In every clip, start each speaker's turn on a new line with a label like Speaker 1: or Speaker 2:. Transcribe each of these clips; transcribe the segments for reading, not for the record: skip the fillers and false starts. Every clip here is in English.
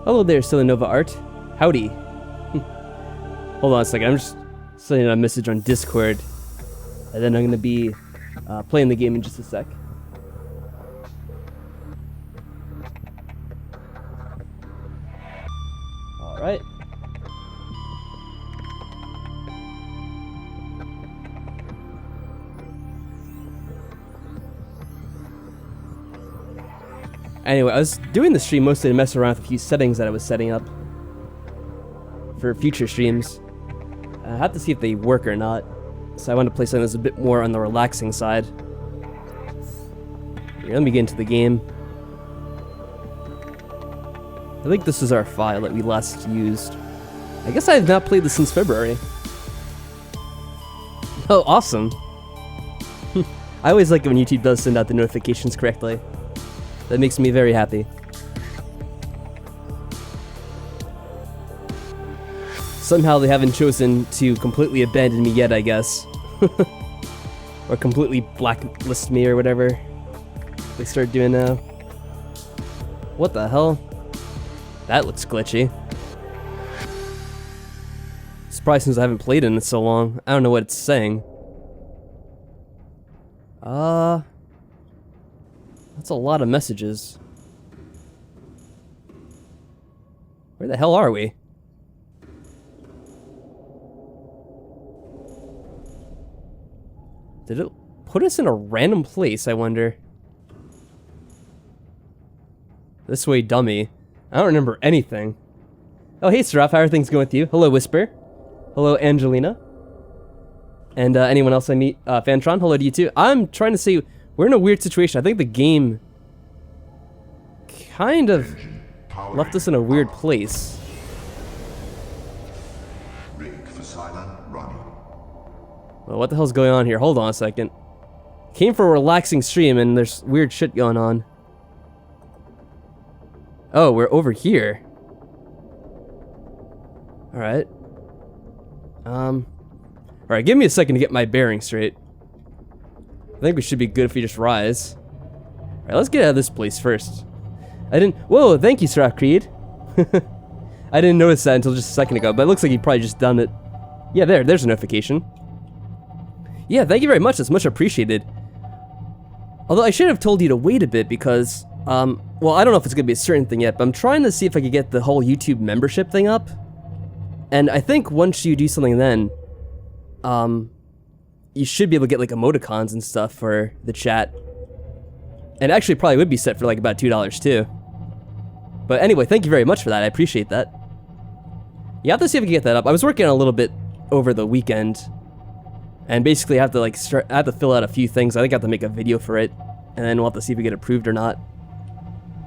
Speaker 1: Hello there, Silanova Art. Howdy. Hold on a second, I'm just sending a message on Discord. And then I'm gonna be playing the game in just a sec. Alright. Anyway, I was doing the stream mostly to mess around with a few settings that I was setting up for future streams. I have to see if they work or not. So I want to play something that's a bit more on the relaxing side. Here, let me get into the game. I think this is our file that we last used. I guess I have not played this since February. Oh, awesome. I always like it when YouTube does send out the notifications correctly. That makes me very happy. Somehow they haven't chosen to completely abandon me yet, I guess. Or completely blacklist me or whatever they start doing now. What the hell? That looks glitchy. It's probably since I haven't played in it so long. I don't know what it's saying. That's a lot of messages. Where the hell are we? Did it put us in a random place, I wonder? This way, dummy. I don't remember anything. Oh, hey, Seraph, how are things going with you? Hello, Whisper. Hello, Angelina. And anyone else I meet? Fantron, hello to you too. I'm trying to say, we're in a weird situation. I think the game kind of left us in a weird place. Well, what the hell's going on here? Hold on a second. Came for a relaxing stream and there's weird shit going on. Oh, we're over here. Alright. Alright, give me a second to get my bearings straight. I think we should be good if we just rise. Alright, let's get out of this place first. Whoa, thank you, Seraph Creed. I didn't notice that until just a second ago, but it looks like you probably just done it. Yeah, there's a notification. Yeah, thank you very much, that's much appreciated. Although I should have told you to wait a bit because, well, I don't know if it's gonna be a certain thing yet, but I'm trying to see if I could get the whole YouTube membership thing up. And I think once you do something then, you should be able to get like emoticons and stuff for the chat. And actually probably would be set for like about $2 too. But anyway, thank you very much for that, I appreciate that. You have to see if I can get that up. I was working on a little bit over the weekend. And basically I have to like I have to fill out a few things. I think I have to make a video for it. And then we'll have to see if we get approved or not.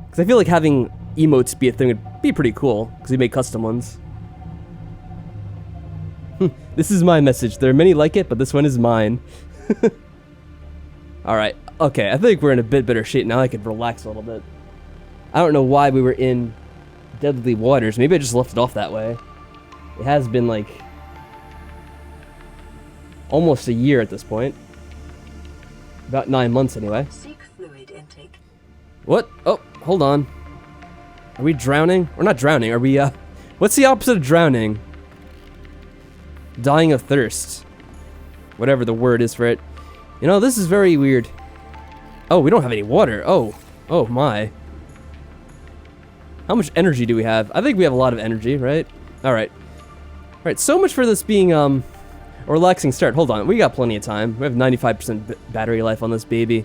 Speaker 1: Because I feel like having emotes be a thing would be pretty cool. Because we make custom ones. This is my message. There are many like it, but this one is mine. Alright, okay, I think we're in a bit better shape now. I could relax a little bit. I don't know why we were in Deadly Waters. Maybe I just left it off that way. It has been like almost a year at this point. About 9 months anyway.
Speaker 2: Seek fluid intake.
Speaker 1: What? Oh, hold on. Are we drowning? We're not drowning. Are we, what's the opposite of drowning? Dying of thirst. Whatever the word is for it. You know, this is very weird. Oh, we don't have any water. Oh my. How much energy do we have? I think we have a lot of energy, right? Alright. Alright, so much for this being, a relaxing start. Hold on, we got plenty of time. We have 95% battery life on this baby.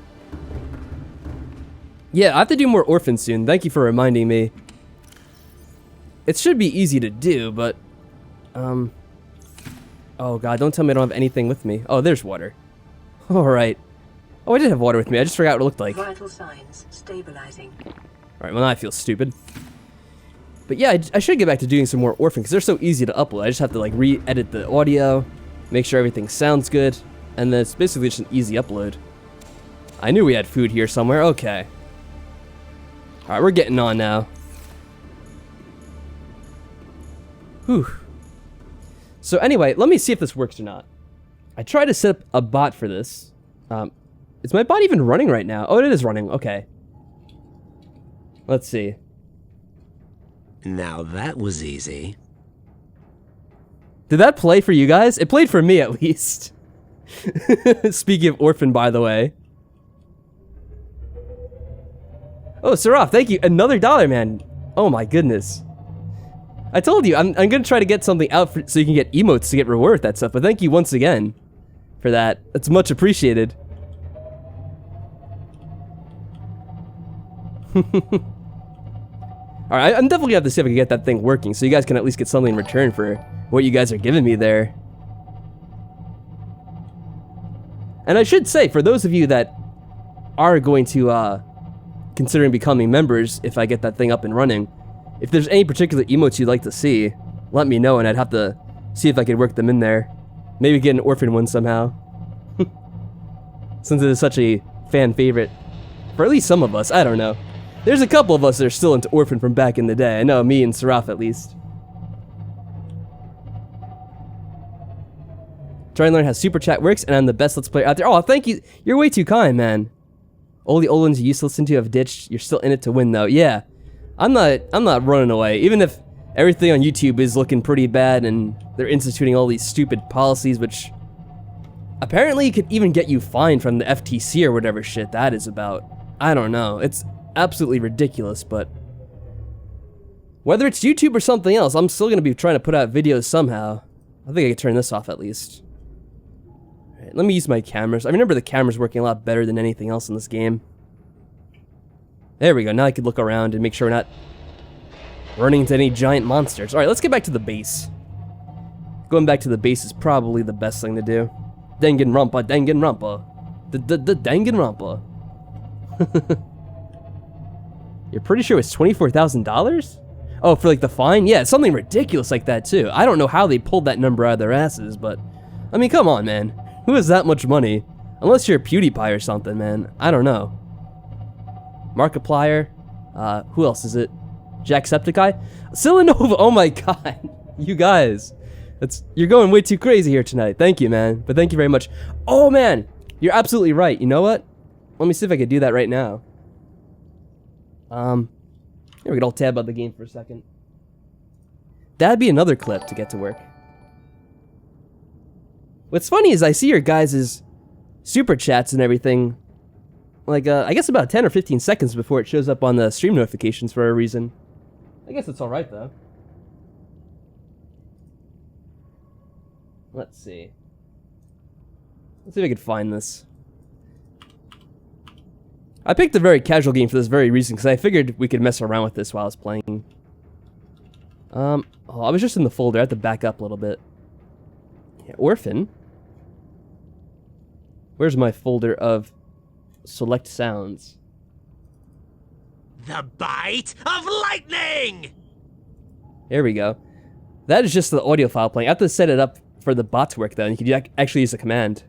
Speaker 1: Yeah, I have to do more orphans soon. Thank you for reminding me. It should be easy to do, but, oh god, don't tell me I don't have anything with me. Oh, there's water. Alright. Oh, I did have water with me. I just forgot what it looked like.
Speaker 2: Vital signs stabilizing.
Speaker 1: Alright, well now I feel stupid. But yeah, I should get back to doing some more orphans, because they're so easy to upload. I just have to like re-edit the audio, make sure everything sounds good, and then it's basically just an easy upload. I knew we had food here somewhere. Okay. Alright, we're getting on now. Whew. So anyway, let me see if this works or not. I tried to set up a bot for this. Is my bot even running right now? Oh, it is running. Okay. Let's see.
Speaker 3: Now that was easy.
Speaker 1: Did that play for you guys? It played for me, at least. Speaking of Orphan, by the way. Oh, Seraph, thank you. Another $1, man. Oh my goodness. I told you, I'm gonna try to get something out so you can get emotes to get reward with that stuff, but thank you once again for that. It's much appreciated. Alright, I'm definitely gonna have to see if I can get that thing working so you guys can at least get something in return for what you guys are giving me there. And I should say, for those of you that are going to, considering becoming members, if I get that thing up and running, if there's any particular emotes you'd like to see, let me know and I'd have to see if I could work them in there. Maybe get an orphan one somehow. Since it is such a fan favorite. For at least some of us, I don't know. There's a couple of us that are still into Orphan from back in the day. I know, me and Seraph at least. Try and learn how Super Chat works, and I'm the best Let's Player out there. Oh, thank you. You're way too kind, man. All the old ones you used to listen to have ditched. You're still in it to win, though. Yeah. I'm not running away. Even if everything on YouTube is looking pretty bad, and they're instituting all these stupid policies, which apparently could even get you fined from the FTC or whatever shit that is about. I don't know. It's absolutely ridiculous, but whether it's YouTube or something else, I'm still gonna be trying to put out videos somehow. I think I can turn this off at least. Alright, let me use my cameras. I remember the cameras working a lot better than anything else in this game. There we go. Now I can look around and make sure we're not running into any giant monsters. Alright, let's get back to the base. Going back to the base is probably the best thing to do. Danganronpa, Danganronpa. The Danganronpa. You're pretty sure it's $24,000? Oh, for like the fine? Yeah, something ridiculous like that too. I don't know how they pulled that number out of their asses, but I mean, come on, man. Who has that much money? Unless you're PewDiePie or something, man. I don't know. Markiplier. Who else is it? Jacksepticeye? Silanova. Oh my god. You guys. You're going way too crazy here tonight. Thank you, man. But thank you very much. Oh, man. You're absolutely right. You know what? Let me see if I can do that right now. Here we can all tab out the game for a second. That'd be another clip to get to work. What's funny is I see your guys' super chats and everything, like, I guess about 10 or 15 seconds before it shows up on the stream notifications for a reason. I guess it's alright, though. Let's see. Let's see if I can find this. I picked a very casual game for this very reason, because I figured we could mess around with this while I was playing. Oh, I was just in the folder. I had to back up a little bit. Yeah, Orphan. Where's my folder of select sounds?
Speaker 3: The bite of lightning!
Speaker 1: There we go. That is just the audio file playing. I have to set it up for the bot to work, though, and you can actually use the command.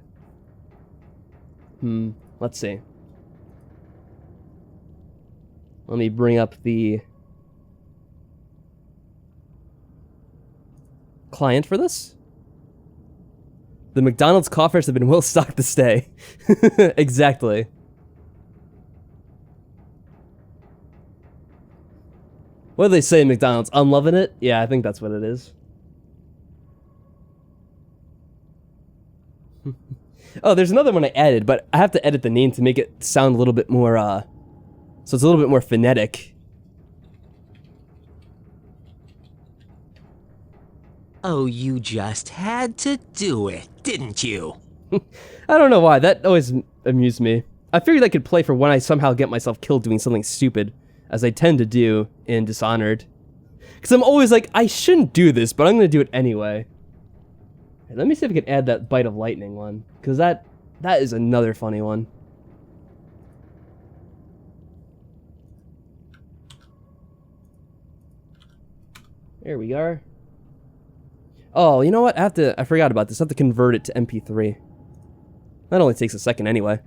Speaker 1: Let's see. Let me bring up the client for this. The McDonald's coffers have been well stocked to stay. Exactly. What do they say, McDonald's? I'm loving it? Yeah, I think that's what it is. Oh, there's another one I added, but I have to edit the name to make it sound a little bit more, so it's a little bit more phonetic.
Speaker 3: Oh, you just had to do it, didn't you?
Speaker 1: I don't know why, that always amused me. I figured I could play for when I somehow get myself killed doing something stupid, as I tend to do in Dishonored. Because I'm always like, I shouldn't do this, but I'm going to do it anyway. Hey, let me see if I can add that Bite of Lightning one, because that is another funny one. There we are. Oh, you know what? I forgot about this. I have to convert it to MP3. That only takes a second anyway.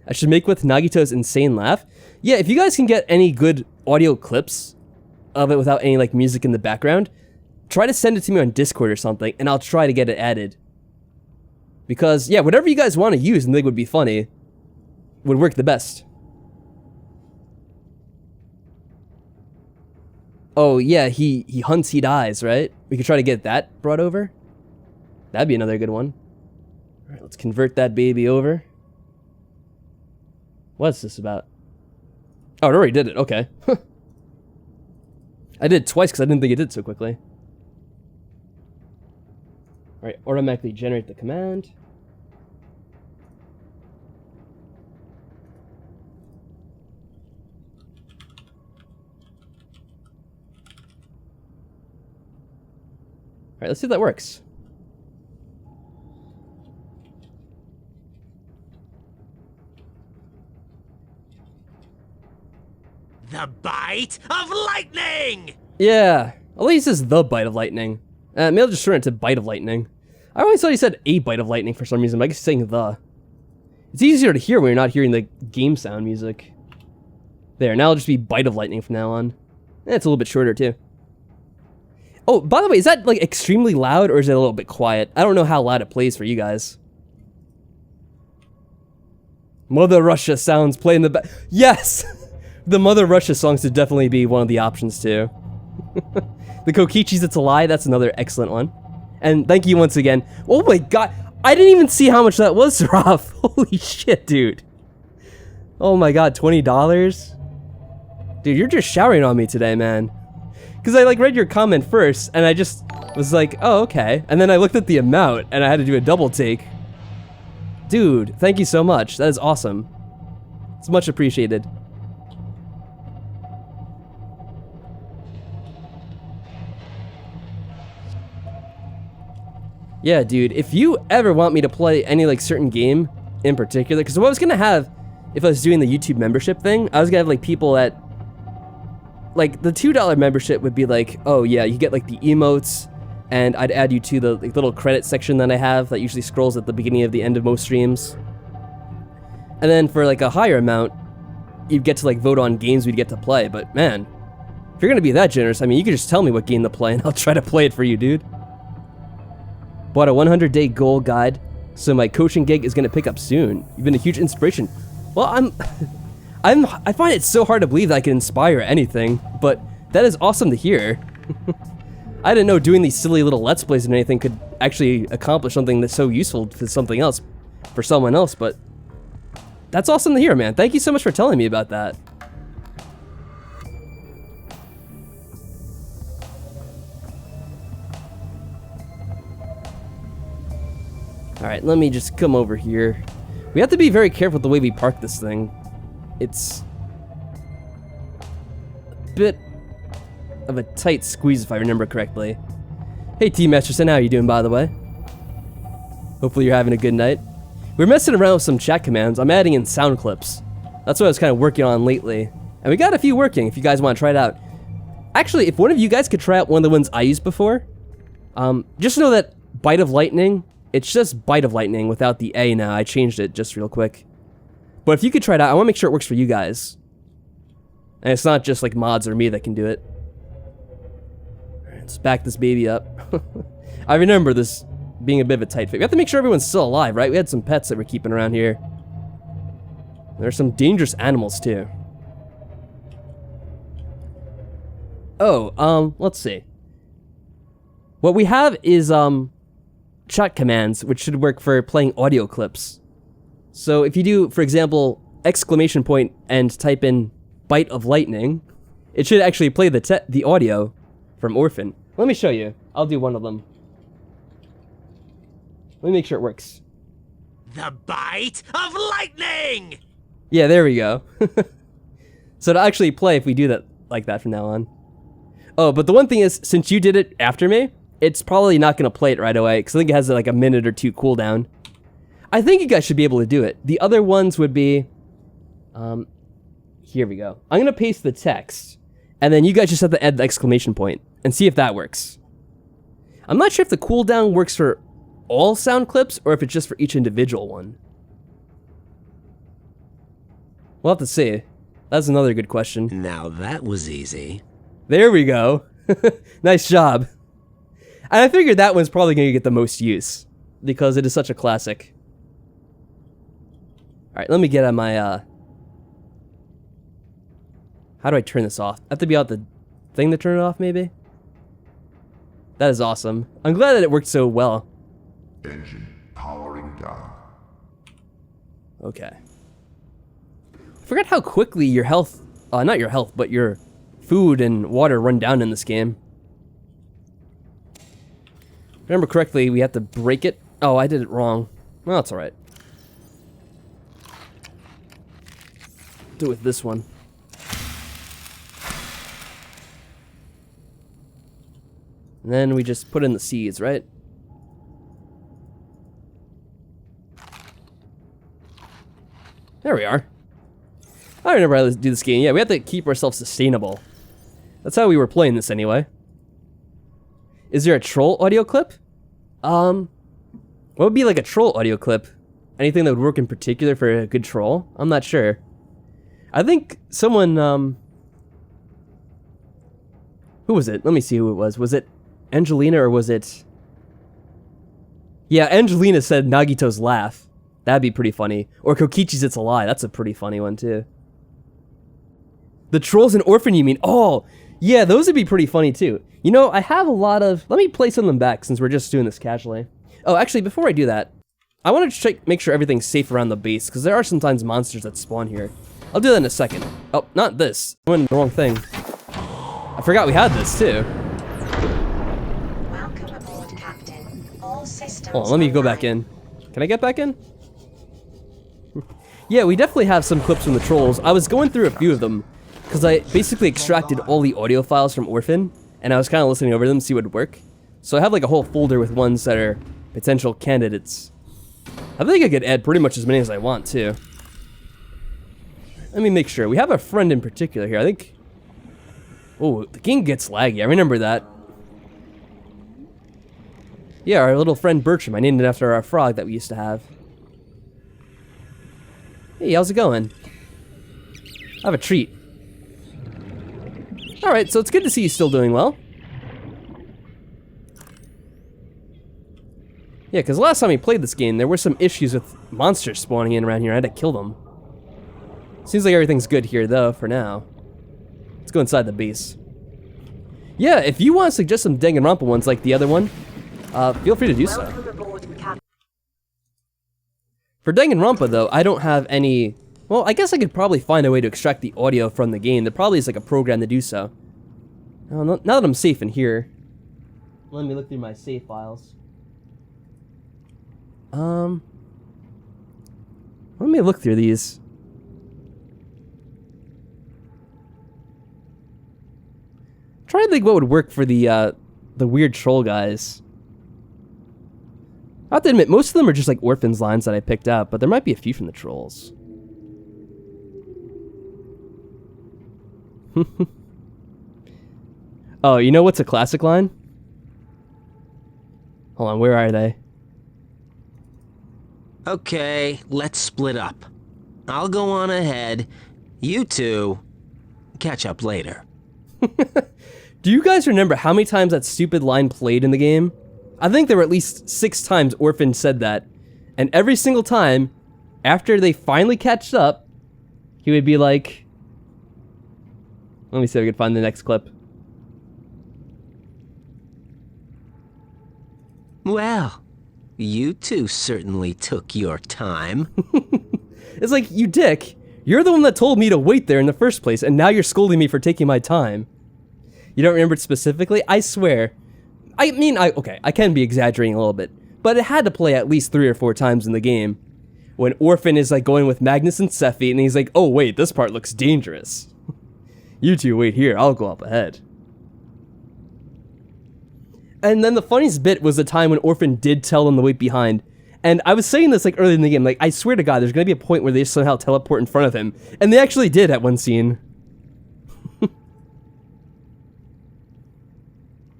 Speaker 1: I should make with Nagito's insane laugh. Yeah, if you guys can get any good audio clips of it without any like music in the background, try to send it to me on Discord or something, and I'll try to get it added. Because, yeah, whatever you guys want to use and think would be funny would work the best. Oh, yeah, he hunts, he dies, right? We could try to get that brought over. That'd be another good one. All right, let's convert that baby over. What's this about? Oh, it already did it. Okay. I did it twice because I didn't think it did so quickly. All right, automatically generate the command. All right, let's see if that works.
Speaker 3: The bite of lightning!
Speaker 1: Yeah, at least it's the bite of lightning. Maybe I'll just turn it to bite of lightning. I always thought he said a bite of lightning for some reason, but I guess he's saying the. It's easier to hear when you're not hearing the game sound music. There, now it'll just be bite of lightning from now on. It's a little bit shorter too. Oh, by the way, is that like extremely loud or is it a little bit quiet? I don't know how loud it plays for you guys. Mother Russia sounds play in the back. Yes! The Mother Russia songs should definitely be one of the options too. The Kokichi's It's a Lie, that's another excellent one. And thank you once again. Oh my god, I didn't even see how much that was, Ralph. Holy shit, dude. Oh my god, $20? Dude, you're just showering on me today, man. Because I like read your comment first, and I just was like, oh, okay. And then I looked at the amount, and I had to do a double take. Dude, thank you so much. That is awesome. It's much appreciated. Yeah, dude, if you ever want me to play any like certain game in particular, because what I was gonna have, if I was doing the YouTube membership thing, I was gonna have like people that, like the $2 membership would be like, oh yeah, you get like the emotes, and I'd add you to the like, little credit section that I have that usually scrolls at the beginning of the end of most streams. And then for like a higher amount, you'd get to like vote on games we'd get to play. But man, if you're gonna be that generous, I mean, you could just tell me what game to play and I'll try to play it for you, dude. Bought a 100-day goal guide, so my coaching gig is gonna pick up soon. You've been a huge inspiration. Well, I find it so hard to believe that I can inspire anything, but that is awesome to hear. I didn't know doing these silly little Let's Plays and anything could actually accomplish something that's so useful to something else, for someone else, but that's awesome to hear, man. Thank you so much for telling me about that. Alright, let me just come over here. We have to be very careful with the way we park this thing. It's a bit of a tight squeeze if I remember correctly. Hey T Masterson, how are you doing by the way? Hopefully you're having a good night. We're messing around with some chat commands. I'm adding in sound clips. That's what I was kind of working on lately. And we got a few working if you guys want to try it out. Actually, if one of you guys could try out one of the ones I used before, just know that Bite of Lightning, it's just Bite of Lightning without the A now. I changed it just real quick. But if you could try it out, I want to make sure it works for you guys. And it's not just like mods or me that can do it. Alright, let's back this baby up. I remember this being a bit of a tight fit. We have to make sure everyone's still alive, right? We had some pets that we're keeping around here. There's some dangerous animals too. Oh, let's see. What we have is, chat commands, which should work for playing audio clips. So if you do, for example, exclamation point and type in Bite of Lightning, it should actually play the audio from Orphan. Let me show you. I'll do one of them. Let me make sure it works.
Speaker 3: The bite of lightning!
Speaker 1: Yeah, there we go. So to actually play if we do that like that from now on. Oh, but the one thing is, since you did it after me, it's probably not going to play it right away, because I think it has like a minute or two cooldown. I think you guys should be able to do it. The other ones would be... here we go. I'm going to paste the text, and then you guys just have to add the exclamation point, and see if that works. I'm not sure if the cooldown works for all sound clips, or if it's just for each individual one. We'll have to see. That's another good question.
Speaker 3: Now that was easy.
Speaker 1: There we go. Nice job. And I figured that one's probably going to get the most use, because it is such a classic. Alright, let me get on my, how do I turn this off? I have to be out the thing to turn it off, maybe? That is awesome. I'm glad that it worked so well.
Speaker 4: Engine powering down.
Speaker 1: Okay. I forgot how quickly your health, not your health, but your food and water run down in this game. Remember correctly, we have to break it. Oh, I did it wrong. Well, that's alright. Do it with this one. And then we just put in the seeds, right? There we are. I remember how to do this game. Yeah, we have to keep ourselves sustainable. That's how we were playing this anyway. Is there a troll audio clip? What would be like a troll audio clip? Anything that would work in particular for a good troll? I'm not sure. I think someone, who was it? Let me see who it was. Was it Angelina or was it... Yeah, Angelina said Nagito's laugh. That'd be pretty funny. Or Kokichi's It's a Lie. That's a pretty funny one, too. The Trolls and Orphan, you mean? Oh, yeah, those would be pretty funny, too. You know, I have a lot of... Let me play some of them back, since we're just doing this casually. Oh, actually, before I do that, I want to check, make sure everything's safe around the base, because there are sometimes monsters that spawn here. I'll do that in a second. Oh, not this. I went the wrong thing. I forgot we had this, too.
Speaker 2: Welcome aboard, Captain. All systems
Speaker 1: Hold on, let me go back in. Can I get back in? Yeah, we definitely have some clips from the Trolls. I was going through a few of them, because I basically extracted all the audio files from Orphan, and I was kind of listening over them to see what would work. So I have like a whole folder with ones that are potential candidates. I think I could add pretty much as many as I want, too. Let me make sure. We have a friend in particular here, I think. Oh, the game gets laggy. I remember that. Yeah, our little friend Bertram. I named it after our frog that we used to have. Hey, how's it going? I have a treat. Alright, so it's good to see you still doing well. Yeah, because last time we played this game, there were some issues with monsters spawning in around here. I had to kill them. Seems like everything's good here, though, for now. Let's go inside the base. Yeah, if you want to suggest some Danganronpa ones like the other one, feel free to do so.
Speaker 2: Welcome aboard, Captain.
Speaker 1: For Danganronpa, though, I don't have any... Well, I guess I could probably find a way to extract the audio from the game. There probably is like a program to do so. Now that I'm safe in here, let me look through my save files. Let me look through these. Try to think what would work for the weird troll guys. I have to admit, most of them are just like Orphans lines that I picked out, but there might be a few from the Trolls. Oh, you know what's a classic line? Hold on, where are they?
Speaker 3: Okay, let's split up. I'll go on ahead. You two, catch up later.
Speaker 1: Do you guys remember how many times that stupid line played in the game? I think there were at least 6 times Orphan said that. And every single time, after they finally catched up, he would be like... Let me see if I can find the next clip.
Speaker 3: Well, you two certainly took your time.
Speaker 1: It's like, you dick. You're the one that told me to wait there in the first place, and now you're scolding me for taking my time. You don't remember it specifically? I swear. I mean, okay, I can be exaggerating a little bit, but it had to play at least 3 or 4 times in the game. When Orphan is like going with Magnus and Sephi, and he's like, oh wait, this part looks dangerous. You two wait here, I'll go up ahead. And then the funniest bit was the time when Orphan did tell them to wait behind. And I was saying this like early in the game, like I swear to God, there's gonna be a point where they somehow teleport in front of him. And they actually did at one scene.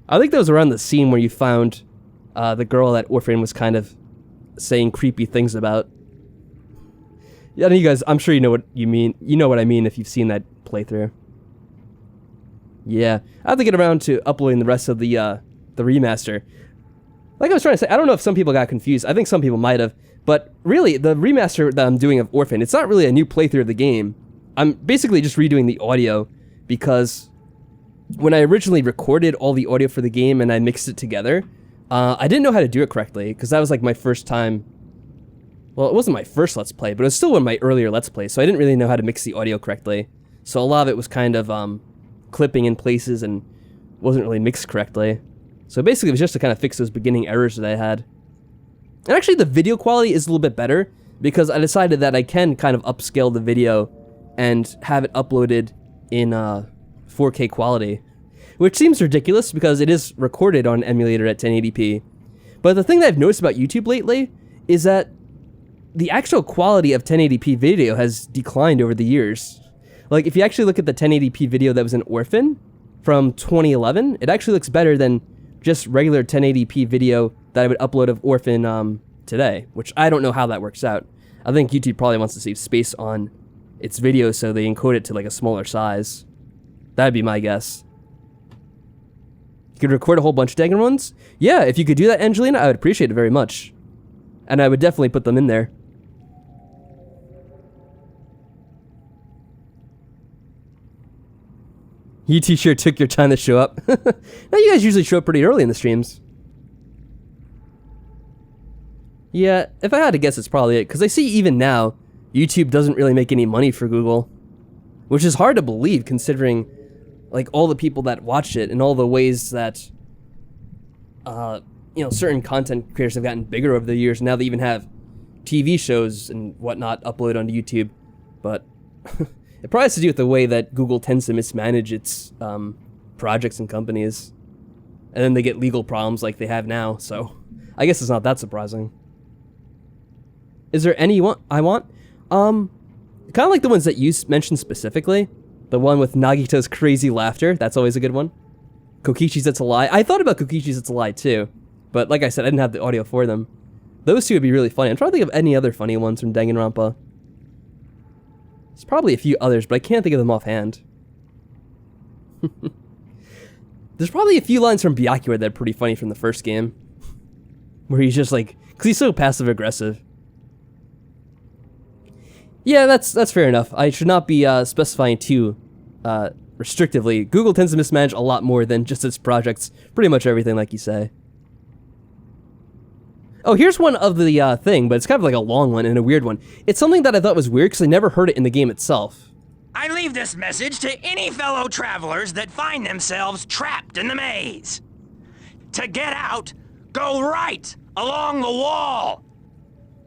Speaker 1: I think that was around the scene where you found the girl that Orphan was kind of saying creepy things about. Yeah, you guys, I'm sure you know what you mean. You know what I mean if you've seen that playthrough. Yeah, I have to get around to uploading the rest of the remaster. Like I was trying to say, I don't know if some people got confused. I think some people might have. But really, the remaster that I'm doing of Orphan, it's not really a new playthrough of the game. I'm basically just redoing the audio because when I originally recorded all the audio for the game and I mixed it together, I didn't know how to do it correctly, because that was like my first time. Well, it wasn't my first Let's Play, but it was still one of my earlier Let's Plays, so I didn't really know how to mix the audio correctly. So a lot of it was kind of clipping in places and wasn't really mixed correctly. So basically it was just to kind of fix those beginning errors that I had. And actually the video quality is a little bit better, because I decided that I can kind of upscale the video and have it uploaded in 4K quality. Which seems ridiculous because it is recorded on an emulator at 1080p. But the thing that I've noticed about YouTube lately is that the actual quality of 1080p video has declined over the years. Like, if you actually look at the 1080p video that was in Orphan from 2011, it actually looks better than just regular 1080p video that I would upload of Orphan today, which I don't know how that works out. I think YouTube probably wants to save space on its video, so they encode it to like a smaller size. That'd be my guess. You could record a whole bunch of Danganronpas? Yeah, if you could do that, Angelina, I would appreciate it very much. And I would definitely put them in there. You two sure took your time to show up. Now you guys usually show up pretty early in the streams. Yeah, if I had to guess, it's probably it. Because I see even now, YouTube doesn't really make any money for Google. Which is hard to believe, considering like all the people that watch it and all the ways that you know, certain content creators have gotten bigger over the years. Now they even have TV shows and whatnot uploaded onto YouTube. But it probably has to do with the way that Google tends to mismanage its projects and companies. And then they get legal problems like they have now, so I guess it's not that surprising. Is there any one I want? Kind of like the ones that you mentioned specifically. The one with Nagito's crazy laughter, that's always a good one. Kokishi's It's a Lie. I thought about Kokishi's It's a Lie too, but like I said, I didn't have the audio for them. Those two would be really funny. I'm trying to think of any other funny ones from Danganronpa. There's probably a few others, but I can't think of them offhand. There's probably a few lines from Byakuya that are pretty funny from the first game. Where he's just like, because he's so passive-aggressive. Yeah, that's fair enough. I should not be specifying too restrictively. Google tends to mismanage a lot more than just its projects. Pretty much everything, like you say. Oh, here's one of the thing, but it's kind of like a long one and a weird one. It's something that I thought was weird because I never heard it in the game itself.
Speaker 5: I leave this message to any fellow travelers that find themselves trapped in the maze. To get out, go right along the wall.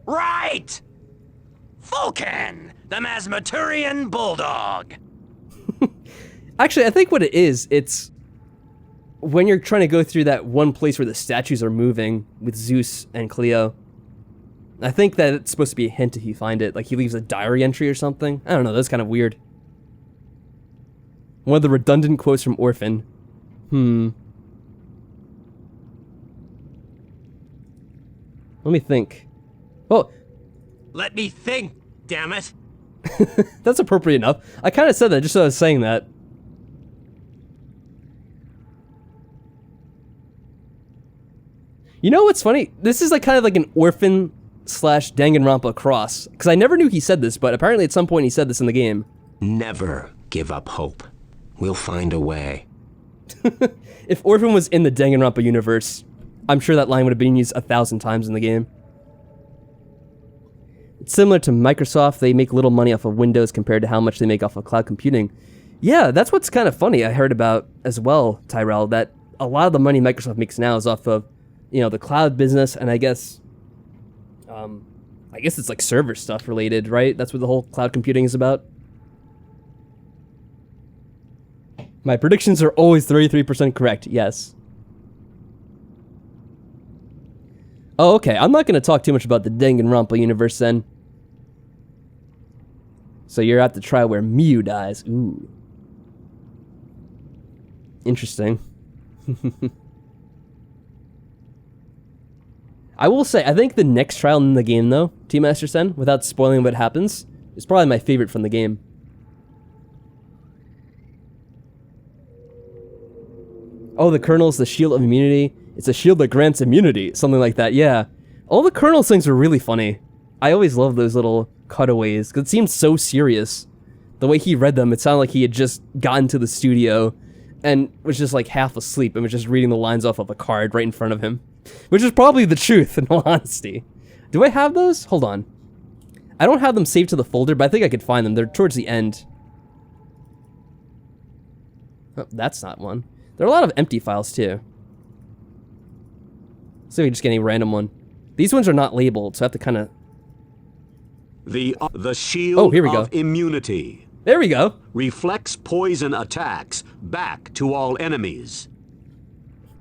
Speaker 5: Right! Vulcan, the Masmaturian Bulldog.
Speaker 1: Actually, I think what it is, it's when you're trying to go through that one place where the statues are moving with Zeus and Cleo. I think that it's supposed to be a hint if you find it. Like he leaves a diary entry or something. I don't know, that's kind of weird. One of the redundant quotes from Orphan. Let me think. Oh.
Speaker 5: Let me think, damn it.
Speaker 1: That's appropriate enough. I kind of said that just so I was saying that. You know what's funny? This is like kind of like an Orphan / Danganronpa cross. Because I never knew he said this, but apparently at some point he said this in the game.
Speaker 3: Never give up hope. We'll find a way.
Speaker 1: If Orphan was in the Danganronpa universe, I'm sure that line would have been used 1,000 times in the game. It's similar to Microsoft. They make little money off of Windows compared to how much they make off of cloud computing. Yeah, that's what's kind of funny I heard about as well, Tyrell, that a lot of the money Microsoft makes now is off of, you know, the cloud business, and I guess it's like server stuff related, right? That's what the whole cloud computing is about. My predictions are always 33% correct, yes. Oh, okay, I'm not going to talk too much about the Danganronpa universe then. So you're at the trial where Miu dies. Ooh. Interesting. I will say, I think the next trial in the game, though, T-Master Sen, without spoiling what happens, is probably my favorite from the game. Oh, the Colonel's the shield of immunity. It's a shield that grants immunity. Something like that, yeah. All the Colonel's things are really funny. I always love those little cutaways, because it seems so serious. The way he read them, it sounded like he had just gotten to the studio and was just like half asleep and was just reading the lines off of a card right in front of him. Which is probably the truth, in all honesty. Do I have those? Hold on. I don't have them saved to the folder, but I think I could find them. They're towards the end. Oh, that's not one. There are a lot of empty files, too. Let's see if we just get any random one. These ones are not labeled, so I have to kind of...
Speaker 6: The shield
Speaker 1: here we go.
Speaker 6: of immunity.
Speaker 1: There we go.
Speaker 6: Reflects poison attacks back to all enemies.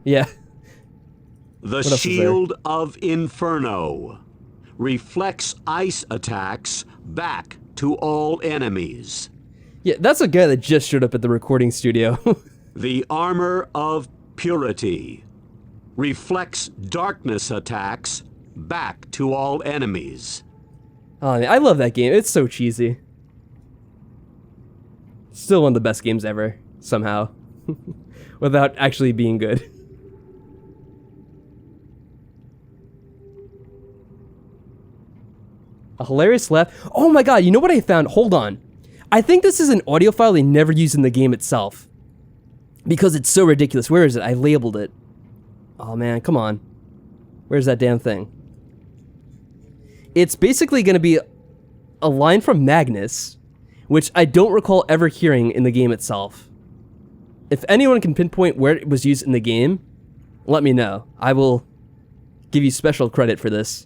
Speaker 1: Yeah.
Speaker 6: The
Speaker 1: else is there?
Speaker 6: shield of inferno. Reflects ice attacks back to all enemies.
Speaker 1: Yeah, that's a guy that just showed up at the recording studio.
Speaker 6: The armor of purity. Reflects darkness attacks back to all enemies.
Speaker 1: Oh, man, I love that game. It's so cheesy. Still one of the best games ever, somehow. Without actually being good. A hilarious laugh. Oh my god, you know what I found? Hold on. I think this is an audio file they never used in the game itself. Because it's so ridiculous. Where is it? I labeled it. Oh man, come on. Where's that damn thing? It's basically going to be a line from Magnus, which I don't recall ever hearing in the game itself. If anyone can pinpoint where it was used in the game, let me know. I will give you special credit for this.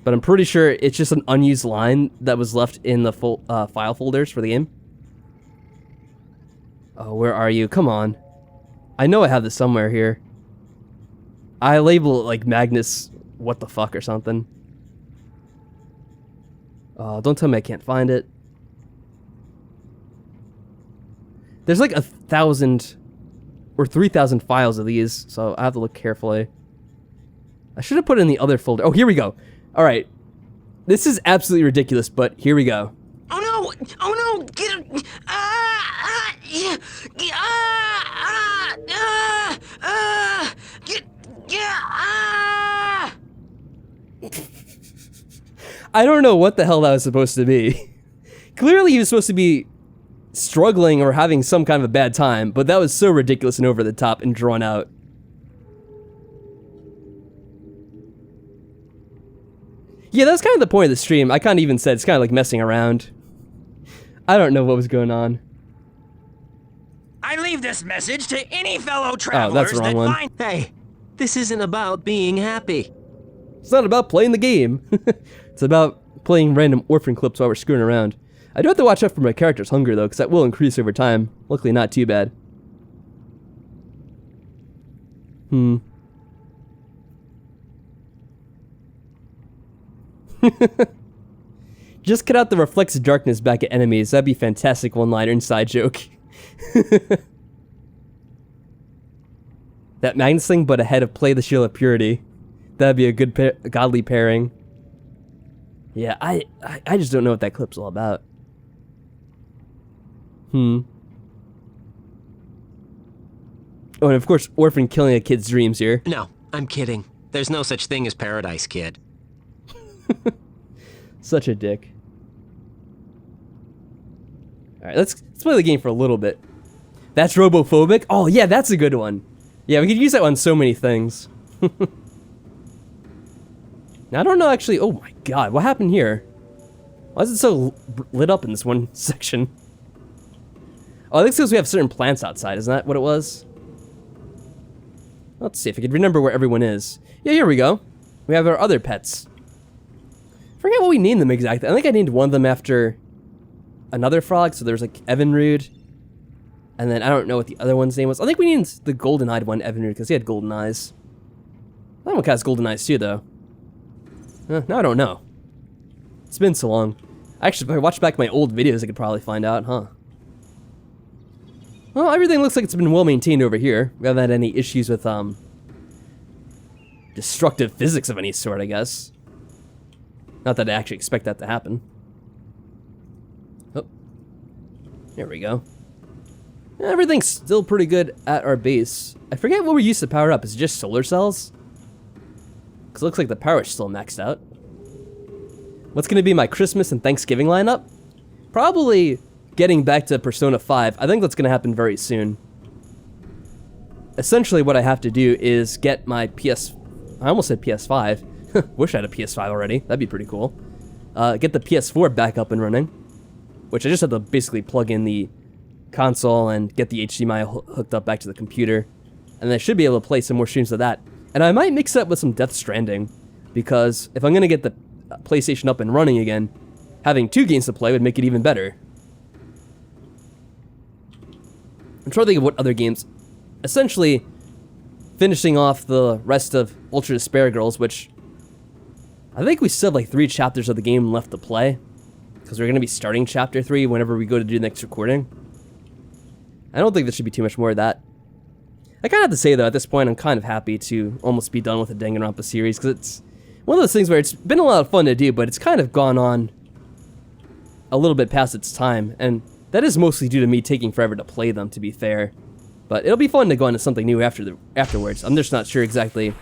Speaker 1: But I'm pretty sure it's just an unused line that was left in the file folders for the game. Oh, where are you? Come on. I know I have this somewhere here. I label it like Magnus what the fuck or something. Oh, don't tell me I can't find it. There's like 1,000 or 3,000 files of these, so I have to look carefully. I should have put it in the other folder. Oh, here we go. All right. This is absolutely ridiculous, but here we go.
Speaker 3: Oh no! Oh no! Get him! Yeah!
Speaker 1: I don't know what the hell that was supposed to be. Clearly he was supposed to be struggling or having some kind of a bad time, but that was so ridiculous and over the top and drawn out. Yeah, that's kind of the point of the stream. I kind of even said it's kind of like messing around. I don't know what was going on.
Speaker 5: I leave this message to any fellow travelers
Speaker 1: the wrong
Speaker 5: that
Speaker 1: one.
Speaker 5: find...
Speaker 3: Hey, this isn't about being happy.
Speaker 1: It's not about playing the game. It's about playing random orphan clips while we're screwing around. I do have to watch out for my character's hunger, though, because that will increase over time. Luckily, not too bad. Just cut out the reflects darkness back at enemies. That'd be fantastic one-liner inside joke. That Magnus thing, but ahead of Play the Shield of Purity. That'd be a good godly pairing. Yeah, I just don't know what that clip's all about. Oh, and of course, Orphan killing a kid's dreams here.
Speaker 3: No, I'm kidding. There's no such thing as Paradise Kid.
Speaker 1: Such a dick. Alright, let's play the game for a little bit. That's robophobic? Oh, yeah, that's a good one. Yeah, we could use that on so many things. Now, I don't know, actually... Oh, my God. What happened here? Why is it so lit up in this one section? Oh, I think it's because we have certain plants outside. Isn't that what it was? Let's see if I can remember where everyone is. Yeah, here we go. We have our other pets. Forget what we named them exactly. I think I named one of them after another frog. So there's like Evinrude. And then I don't know what the other one's name was. I think we named the golden-eyed one Evinrude because he had golden eyes. That one has golden eyes too, though. Now I don't know. It's been so long. Actually, if I watch back my old videos, I could probably find out, huh? Well, everything looks like it's been well maintained over here. We haven't had any issues with, destructive physics of any sort, I guess. Not that I actually expect that to happen. Oh. There we go. Everything's still pretty good at our base. I forget what we used to power up. Is it just solar cells? Because it looks like the power's still maxed out. What's going to be my Christmas and Thanksgiving lineup? Probably getting back to Persona 5. I think that's going to happen very soon. Essentially, what I have to do is get my I almost said PS5. Wish I had a PS5 already. That'd be pretty cool. Get the PS4 back up and running, which I just have to basically plug in the console and get the HDMI hooked up back to the computer, and I should be able to play some more streams of that. And I might mix that with some Death Stranding, because if I'm going to get the PlayStation up and running again, having 2 games to play would make it even better. I'm trying to think of what other games. Essentially, finishing off the rest of Ultra Despair Girls, which I think we still have like 3 chapters of the game left to play, because we're going to be starting Chapter 3 whenever we go to do the next recording. I don't think there should be too much more of that. I kind of have to say, though, at this point, I'm kind of happy to almost be done with the Danganronpa series, because it's one of those things where it's been a lot of fun to do, but it's kind of gone on a little bit past its time, and that is mostly due to me taking forever to play them, to be fair. But it'll be fun to go into something new afterwards. I'm just not sure exactly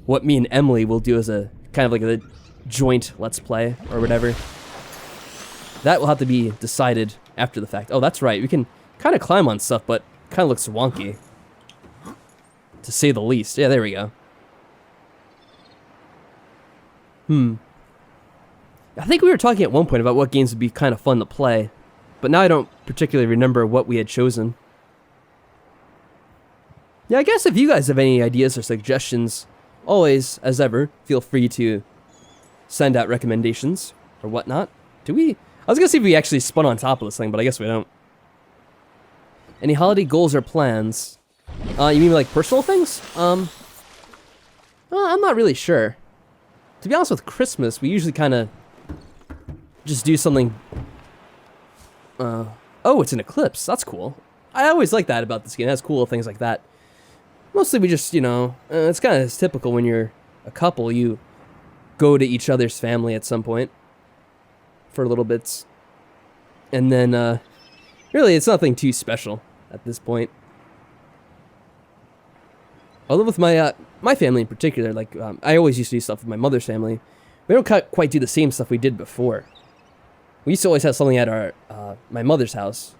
Speaker 1: what me and Emily will do as a kind of like a joint Let's Play or whatever. That will have to be decided after the fact. Oh, that's right. We can kind of climb on stuff, but kind of looks wonky, to say the least. Yeah, there we go. I think we were talking at one point about what games would be kind of fun to play, but now I don't particularly remember what we had chosen. Yeah, I guess if you guys have any ideas or suggestions, always, as ever, feel free to send out recommendations or whatnot. I was gonna see if we actually spun on top of this thing, but I guess we don't. Any holiday goals or plans? You mean like personal things? Well, I'm not really sure. To be honest, with Christmas, we usually kind of just do something. Oh, it's an eclipse. That's cool. I always like that about this game. It has cool things like that. Mostly we just, it's kind of typical when you're a couple. You go to each other's family at some point for little bits. And then, really, it's nothing too special at this point. Although with my family in particular, like, I always used to do stuff with my mother's family. We don't quite do the same stuff we did before. We used to always have something at my mother's house,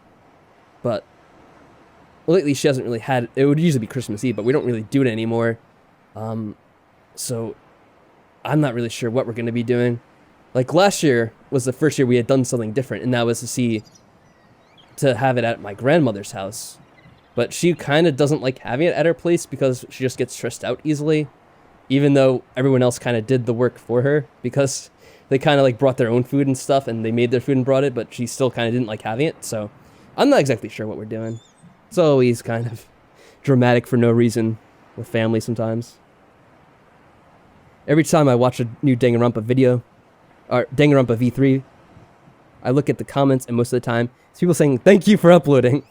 Speaker 1: but lately she hasn't really had. It would usually be Christmas Eve, but we don't really do it anymore. So I'm not really sure what we're going to be doing. Like last year was the first year we had done something different, and that was to have it at my grandmother's house. But she kind of doesn't like having it at her place because she just gets stressed out easily, even though everyone else kind of did the work for her, because they kind of like brought their own food and stuff, and they made their food and brought it, but she still kind of didn't like having it. So I'm not exactly sure what we're doing. It's always kind of dramatic for no reason with family sometimes. Every time I watch a new Danganronpa video, or Danganronpa V3, I look at the comments, and most of the time it's people saying, "Thank you for uploading."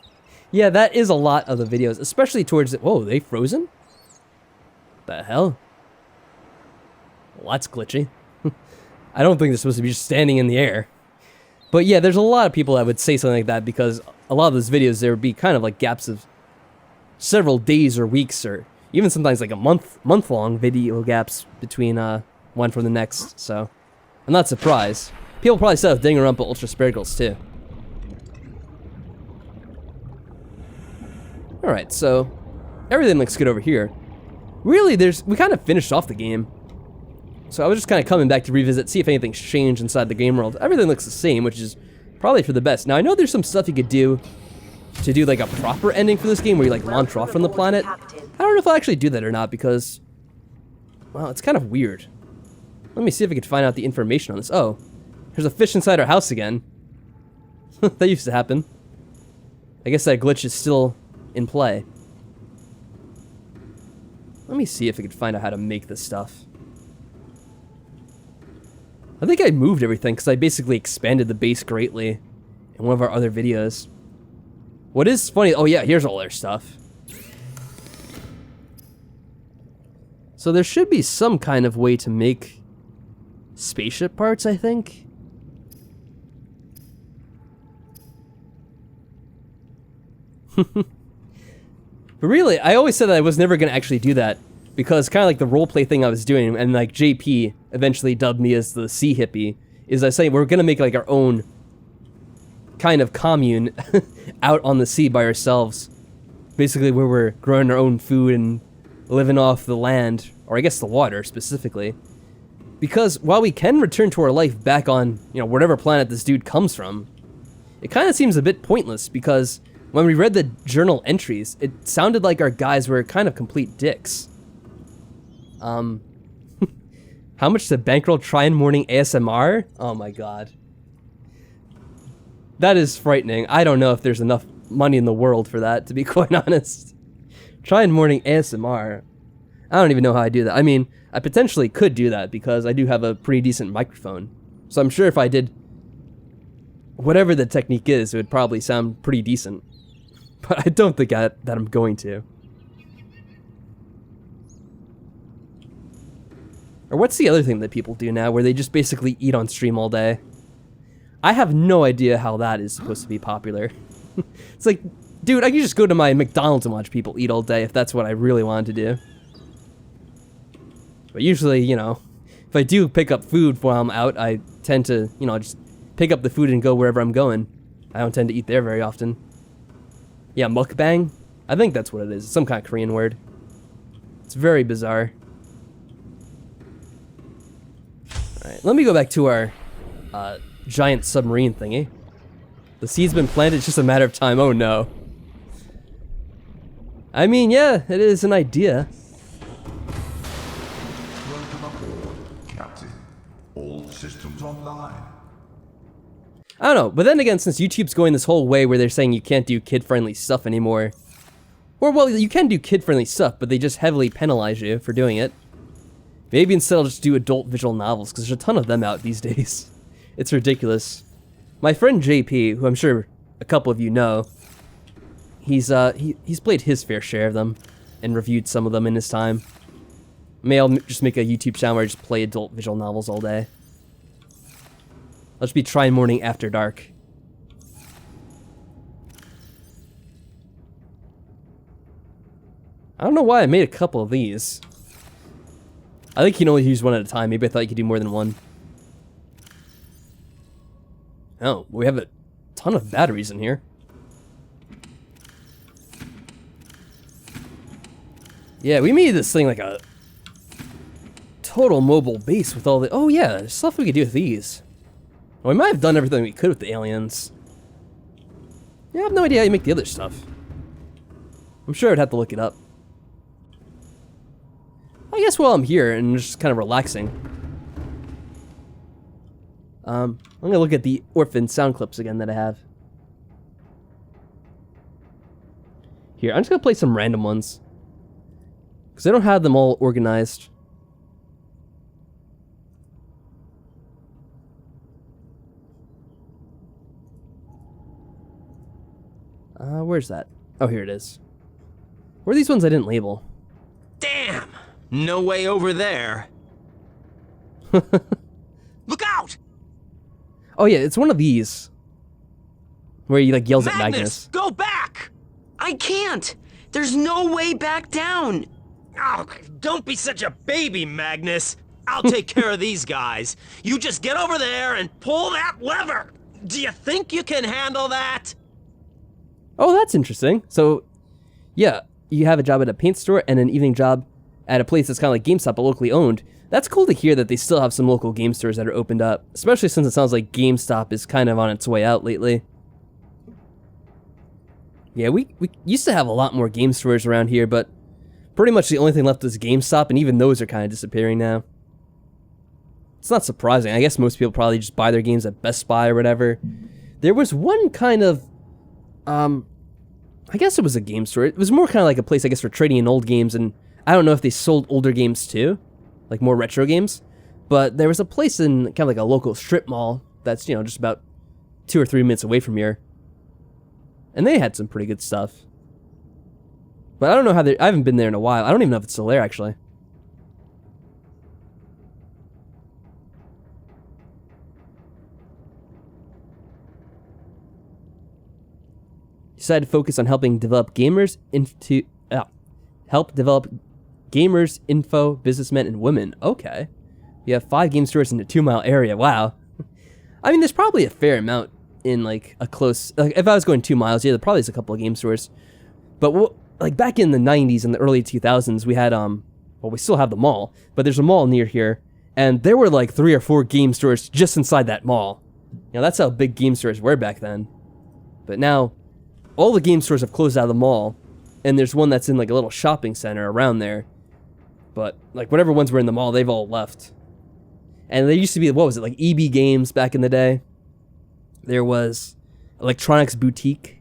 Speaker 1: Yeah, that is a lot of the videos, especially towards it. Whoa, they frozen? The hell? Well, that's glitchy. I don't think they're supposed to be just standing in the air. But yeah, there's a lot of people that would say something like that, because a lot of those videos, there would be kind of like gaps of several days or weeks, or even sometimes like a month-long video gaps between one from the next. So I'm not surprised. People probably said with Danganronpa Ultra Spare Girls too. Alright, so everything looks good over here. Really, we kind of finished off the game. So I was just kind of coming back to revisit, see if anything's changed inside the game world. Everything looks the same, which is probably for the best. Now, I know there's some stuff you could do to do like a proper ending for this game where you like launch off from the planet. I don't know if I'll actually do that or not, because, well, it's kind of weird. Let me see if I can find out the information on this. Oh, there's a fish inside our house again. That used to happen. I guess that glitch is still in play. Let me see if I can find out how to make this stuff. I think I moved everything because I basically expanded the base greatly in one of our other videos. What is funny, oh yeah, here's all our stuff. So there should be some kind of way to make spaceship parts, I think. But really, I always said that I was never going to actually do that, because kind of like the roleplay thing I was doing, and like JP eventually dubbed me as the Sea Hippie, is I say we're going to make like our own kind of commune out on the sea by ourselves. Basically where we're growing our own food and living off the land, or I guess the water specifically. Because while we can return to our life back on, whatever planet this dude comes from, it kind of seems a bit pointless because when we read the journal entries, it sounded like our guys were kind of complete dicks. How much to bankroll Try and Morning ASMR? Oh my god. That is frightening. I don't know if there's enough money in the world for that, to be quite honest. Try and Morning ASMR. I don't even know how I do that. I mean, I potentially could do that because I do have a pretty decent microphone. So I'm sure if I did whatever the technique is, it would probably sound pretty decent. But I don't think that I'm going to. Or what's the other thing that people do now where they just basically eat on stream all day? I have no idea how that is supposed to be popular. It's like, dude, I could just go to my McDonald's and watch people eat all day if that's what I really wanted to do. But usually, if I do pick up food while I'm out, I tend to, just pick up the food and go wherever I'm going. I don't tend to eat there very often. Yeah, mukbang? I think that's what it is. It's some kind of Korean word. It's very bizarre. Alright, let me go back to our giant submarine thingy. The seed's been planted, it's just a matter of time. Oh no. I mean, yeah, it is an idea.
Speaker 4: Welcome aboard, Captain. All systems online.
Speaker 1: I don't know, but then again, since YouTube's going this whole way where they're saying you can't do kid-friendly stuff anymore, or, well, you can do kid-friendly stuff, but they just heavily penalize you for doing it. Maybe instead I'll just do adult visual novels, because there's a ton of them out these days. It's ridiculous. My friend JP, who I'm sure a couple of you know, he's played his fair share of them, and reviewed some of them in his time. Maybe I'll just make a YouTube channel where I just play adult visual novels all day. I'll just be Try and Morning After Dark. I don't know why I made a couple of these. I think you can only use one at a time. Maybe I thought you could do more than one. Oh, we have a ton of batteries in here. Yeah, we made this thing like a total mobile base with all the... Oh yeah, there's stuff we could do with these. Well, we might have done everything we could with the aliens. Yeah, I have no idea how you make the other stuff. I'm sure I'd have to look it up. I guess while I'm here and just kind of relaxing, I'm gonna look at the orphan sound clips again that I have. Here, I'm just gonna play some random ones, because I don't have them all organized. Where's that? Oh, here it is. Where are these ones I didn't label?
Speaker 3: Damn! No way over there.
Speaker 5: Look out!
Speaker 1: Oh yeah, it's one of these. Where he like yells at Magnus.
Speaker 5: Go back!
Speaker 3: I can't! There's no way back down!
Speaker 5: Oh, don't be such a baby, Magnus. I'll take care of these guys. You just get over there and pull that lever. Do you think you can handle that?
Speaker 1: Oh, that's interesting. So, yeah, you have a job at a paint store and an evening job at a place that's kind of like GameStop, but locally owned. That's cool to hear that they still have some local game stores that are opened up, especially since it sounds like GameStop is kind of on its way out lately. Yeah, we used to have a lot more game stores around here, but pretty much the only thing left is GameStop, and even those are kind of disappearing now. It's not surprising. I guess most people probably just buy their games at Best Buy or whatever. There was one kind of, I guess it was a game store. It was more kind of like a place, I guess, for trading in old games, and I don't know if they sold older games too, like more retro games. But there was a place in kind of like a local strip mall that's, just about 2 or 3 minutes away from here. And they had some pretty good stuff. But I don't know how I haven't been there in a while. I don't even know if it's still there, actually. Decided to focus on helping develop gamers help develop gamers, info, businessmen, and women. Okay. You have 5 game stores in a 2-mile area. Wow. I mean, there's probably a fair amount in like a close, like if I was going 2 miles, yeah, there probably is a couple of game stores. But like back in the 90s and the early 2000s, we had well, we still have the mall, but there's a mall near here, and there were like 3 or 4 game stores just inside that mall. You know, that's how big game stores were back then. But now, all the game stores have closed out of the mall, and there's one that's in like a little shopping center around there. But like whatever ones were in the mall, they've all left. And there used to be, what was it, like EB Games back in the day. There was Electronics Boutique.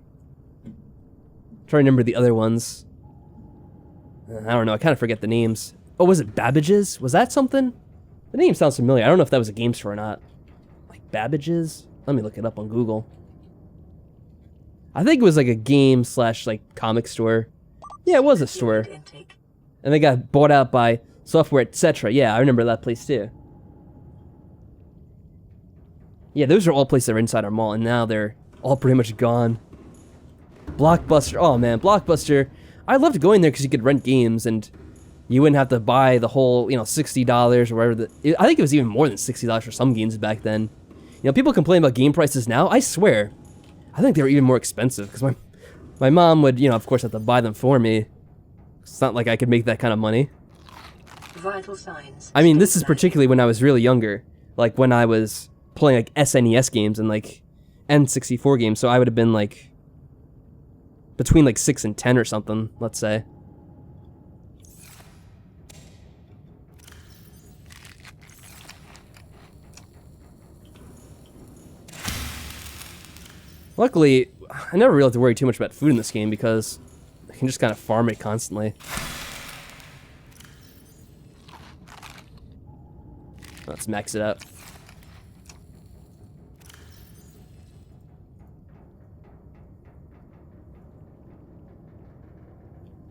Speaker 1: I'm trying to remember the other ones. I don't know, I kind of forget the names. Oh, was it Babbage's? Was that something? The name sounds familiar. I don't know if that was a game store or not. Like Babbage's? Let me look it up on Google. I think it was like a game / like comic store. Yeah, it was a store. And they got bought out by Software Etc. Yeah, I remember that place too. Yeah, those are all places that were inside our mall, and now they're all pretty much gone. Blockbuster. Oh man, Blockbuster. I loved going there because you could rent games, and you wouldn't have to buy the whole, you know, $60 or whatever. I think it was even more than $60 for some games back then. You know, people complain about game prices now. I swear, I think they were even more expensive because my mom would, you know, of course, have to buy them for me. It's not like I could make that kind of money.
Speaker 2: Vital signs.
Speaker 1: I mean, this is particularly when I was really younger, like when I was playing like SNES games and like N64 games, so I would have been like between like 6 and 10 or something, let's say. Luckily, I never really have to worry too much about food in this game because I can just kind of farm it constantly. Let's max it out.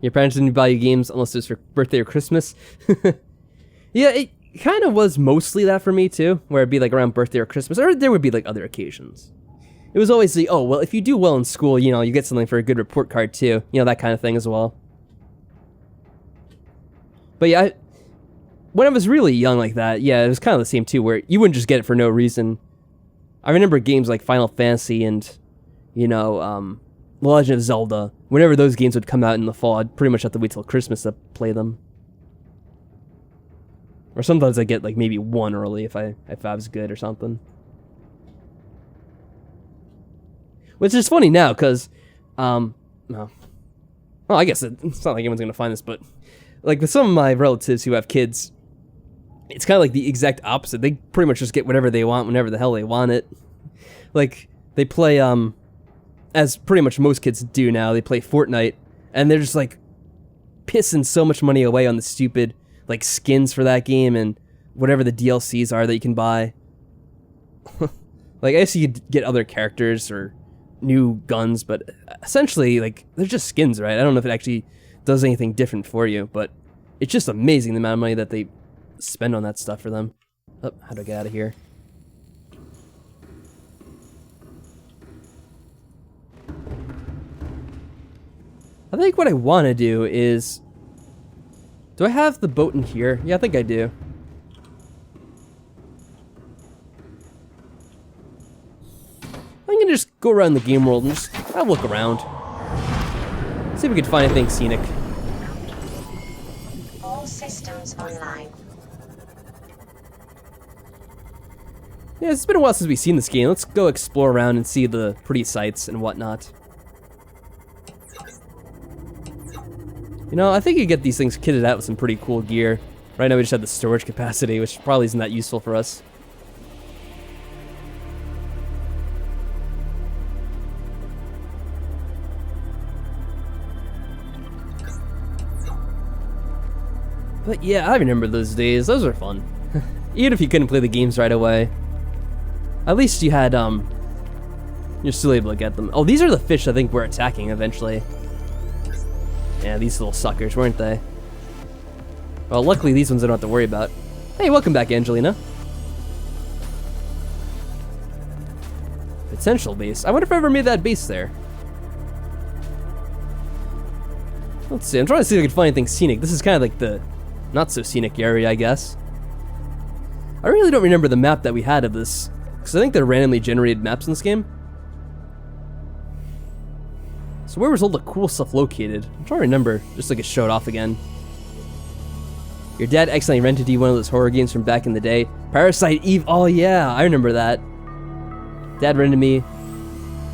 Speaker 1: Your parents didn't buy you games unless it was for birthday or Christmas? Yeah, it kind of was mostly that for me too, where it'd be like around birthday or Christmas, or there would be like other occasions. It was always the, oh, well, if you do well in school, you know, you get something for a good report card too. You know, that kind of thing as well. But yeah, when I was really young like that, yeah, it was kind of the same too, where you wouldn't just get it for no reason. I remember games like Final Fantasy and, you know, The Legend of Zelda. Whenever those games would come out in the fall, I'd pretty much have to wait till Christmas to play them. Or sometimes I'd get like maybe one early if I was good or something. Which is funny now, because, well, I guess it's not like anyone's going to find this, but, like, with some of my relatives who have kids, it's kind of like the exact opposite. They pretty much just get whatever they want whenever the hell they want it. Like, they play, as pretty much most kids do now, they play Fortnite, and they're just, like, pissing so much money away on the stupid, like, skins for that game and whatever the DLCs are that you can buy. Like, I guess you could get other characters or new guns, but essentially, like, they're just skins, right? I don't know if it actually does anything different for you, but it's just amazing the amount of money that they spend on that stuff for them. Oh, how do I get out of here? I think what I want to do is... Do I have the boat in here? Yeah, I think I do. I'm gonna just go around the game world and just have a look around. See if we can find anything scenic.
Speaker 2: All systems online.
Speaker 1: Yeah, it's been a while since we've seen this game. Let's go explore around and see the pretty sights and whatnot. You know, I think you get these things kitted out with some pretty cool gear. Right now we just have the storage capacity, which probably isn't that useful for us. But yeah, I remember those days. Those were fun. Even if you couldn't play the games right away. At least you had, you're still able to get them. Oh, these are the fish I think we're attacking eventually. Yeah, these little suckers, weren't they? Well, luckily these ones I don't have to worry about. Hey, welcome back, Angelina. Potential base. I wonder if I ever made that base there. Let's see, I'm trying to see if I can find anything scenic. This is kind of like the not-so-scenic area, I guess. I really don't remember the map that we had of this, because I think they're randomly generated maps in this game. So where was all the cool stuff located? I'm trying to remember, just like it showed off again. Your dad accidentally rented you one of those horror games from back in the day. Parasite Eve, oh yeah, I remember that. Dad rented me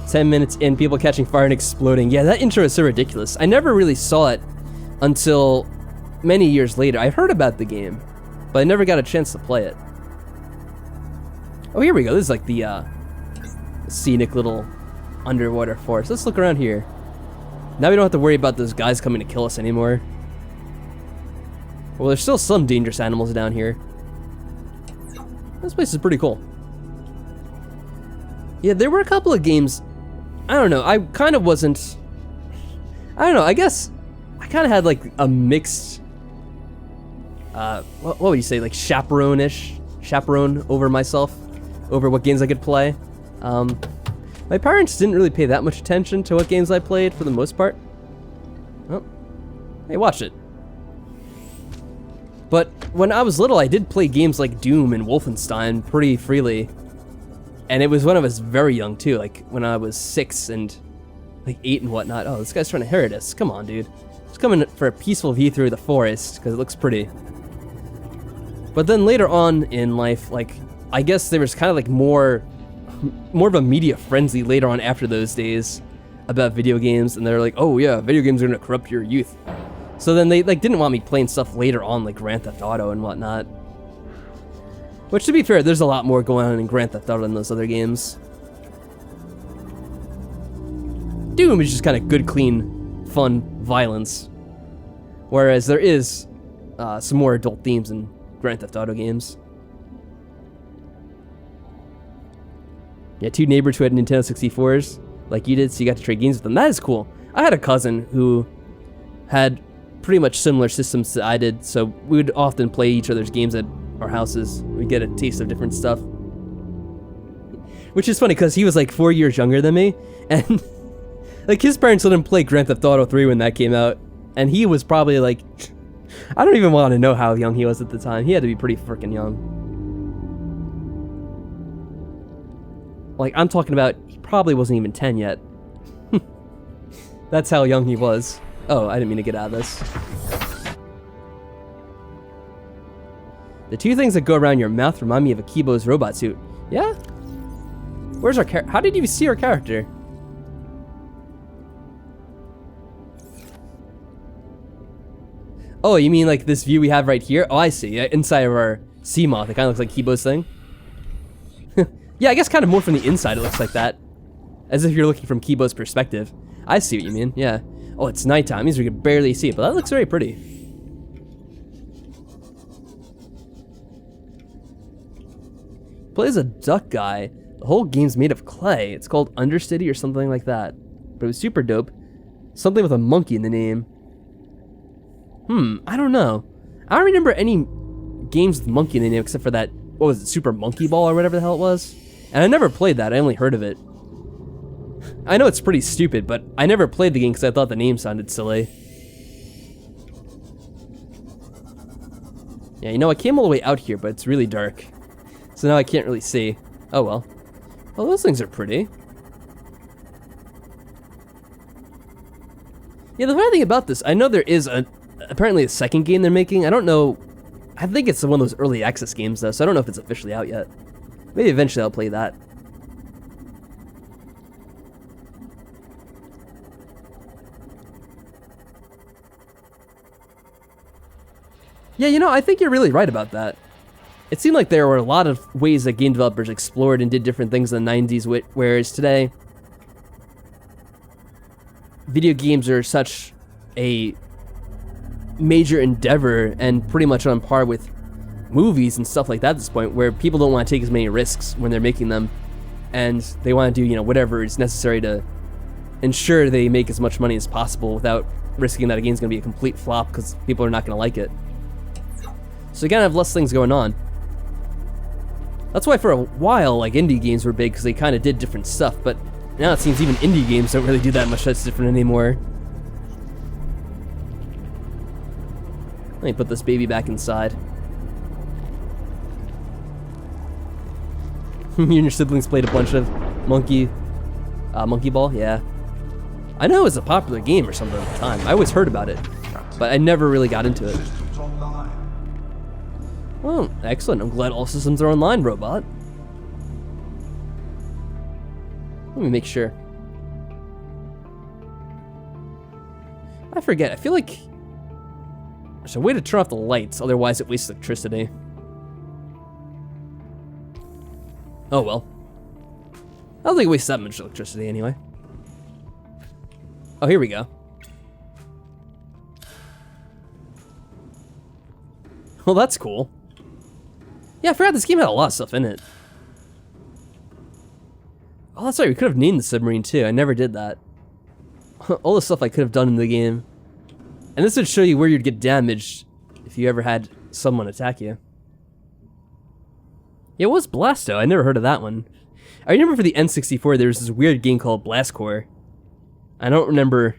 Speaker 1: 10 minutes in, people catching fire and exploding. Yeah, that intro is so ridiculous. I never really saw it until many years later. I heard about the game, but I never got a chance to play it. Oh, here we go. This is like the scenic little underwater forest. Let's look around here. Now we don't have to worry about those guys coming to kill us anymore. Well, there's still some dangerous animals down here. This place is pretty cool. Yeah, there were a couple of games. I don't know. I kind of wasn't. I don't know. I guess I kind of had like a mixed. What would you say? Like chaperone over myself, over what games I could play. My parents didn't really pay that much attention to what games I played for the most part. Oh, hey, watch it. But when I was little, I did play games like Doom and Wolfenstein pretty freely. And it was when I was very young too, like when I was 6 and like 8 and whatnot. Oh, this guy's trying to hurt us. Come on, dude. Just coming for a peaceful view through the forest because it looks pretty. But then later on in life, like, I guess there was kind of like more of a media frenzy later on after those days about video games, and they're like, oh yeah, video games are gonna corrupt your youth. So then they like didn't want me playing stuff later on like Grand Theft Auto and whatnot. Which, to be fair, there's a lot more going on in Grand Theft Auto than those other games. Doom is just kind of good, clean, fun violence. Whereas there is some more adult themes in Grand Theft Auto games. Yeah, 2 neighbors who had Nintendo 64s, like you did, so you got to trade games with them. That is cool. I had a cousin who had pretty much similar systems that I did, so we would often play each other's games at our houses. We'd get a taste of different stuff. Which is funny, because he was like 4 years younger than me, and like his parents let him play Grand Theft Auto 3 when that came out, and he was probably like, I don't even want to know how young he was at the time. He had to be pretty freaking young. Like, I'm talking about, he probably wasn't even 10 yet. That's how young he was. Oh, I didn't mean to get out of this. The 2 things that go around your mouth remind me of Akibo's robot suit. Yeah? Where's our character? How did you see our character? Oh, you mean like this view we have right here? Oh, I see. Inside of our sea moth. It kind of looks like Kibo's thing. Yeah, I guess kind of more from the inside it looks like that. As if you're looking from Kibo's perspective. I see what you mean, yeah. Oh, it's nighttime. It means we can barely see it, but that looks very pretty. Plays a duck guy. The whole game's made of clay. It's called Undercity or something like that. But it was super dope. Something with a monkey in the name. I don't know. I don't remember any games with monkey in the name except for that, what was it, Super Monkey Ball or whatever the hell it was? And I never played that. I only heard of it. I know it's pretty stupid, but I never played the game because I thought the name sounded silly. Yeah, you know, I came all the way out here, but it's really dark. So now I can't really see. Oh well. Oh, those things are pretty. Yeah, the funny thing about this, I know there is apparently a second game they're making. I don't know. I think it's one of those early access games though, so I don't know if it's officially out yet. Maybe eventually I'll play that. Yeah, you know, I think you're really right about that. It seemed like there were a lot of ways that game developers explored and did different things in the 90s, whereas today, video games are such a major endeavor and pretty much on par with movies and stuff like that at this point, where people don't want to take as many risks when they're making them, and they want to do, you know, whatever is necessary to ensure they make as much money as possible without risking that a game's going to be a complete flop because people are not going to like it. So you gotta have less things going on. That's why for a while, like, indie games were big, because they kind of did different stuff, but now it seems even indie games don't really do that much that's different anymore. Let me put this baby back inside. You and your siblings played a bunch of monkey ball? Yeah. I know it was a popular game or something at the time. I always heard about it, but I never really got into it.
Speaker 4: Systems online.
Speaker 1: Well, excellent. I'm glad all systems are online, robot. Let me make sure. I forget. I feel like there's a way to turn off the lights, otherwise it wastes electricity. Oh well. I don't think it wastes that much electricity anyway. Oh, here we go. Well, that's cool. Yeah, I forgot this game had a lot of stuff in it. Oh, that's right. We could have named the submarine too. I never did that. All the stuff I could have done in the game. And this would show you where you'd get damaged if you ever had someone attack you. Yeah, it was Blasto. I never heard of that one. I remember for the N64 there was this weird game called Blast Corps. I don't remember.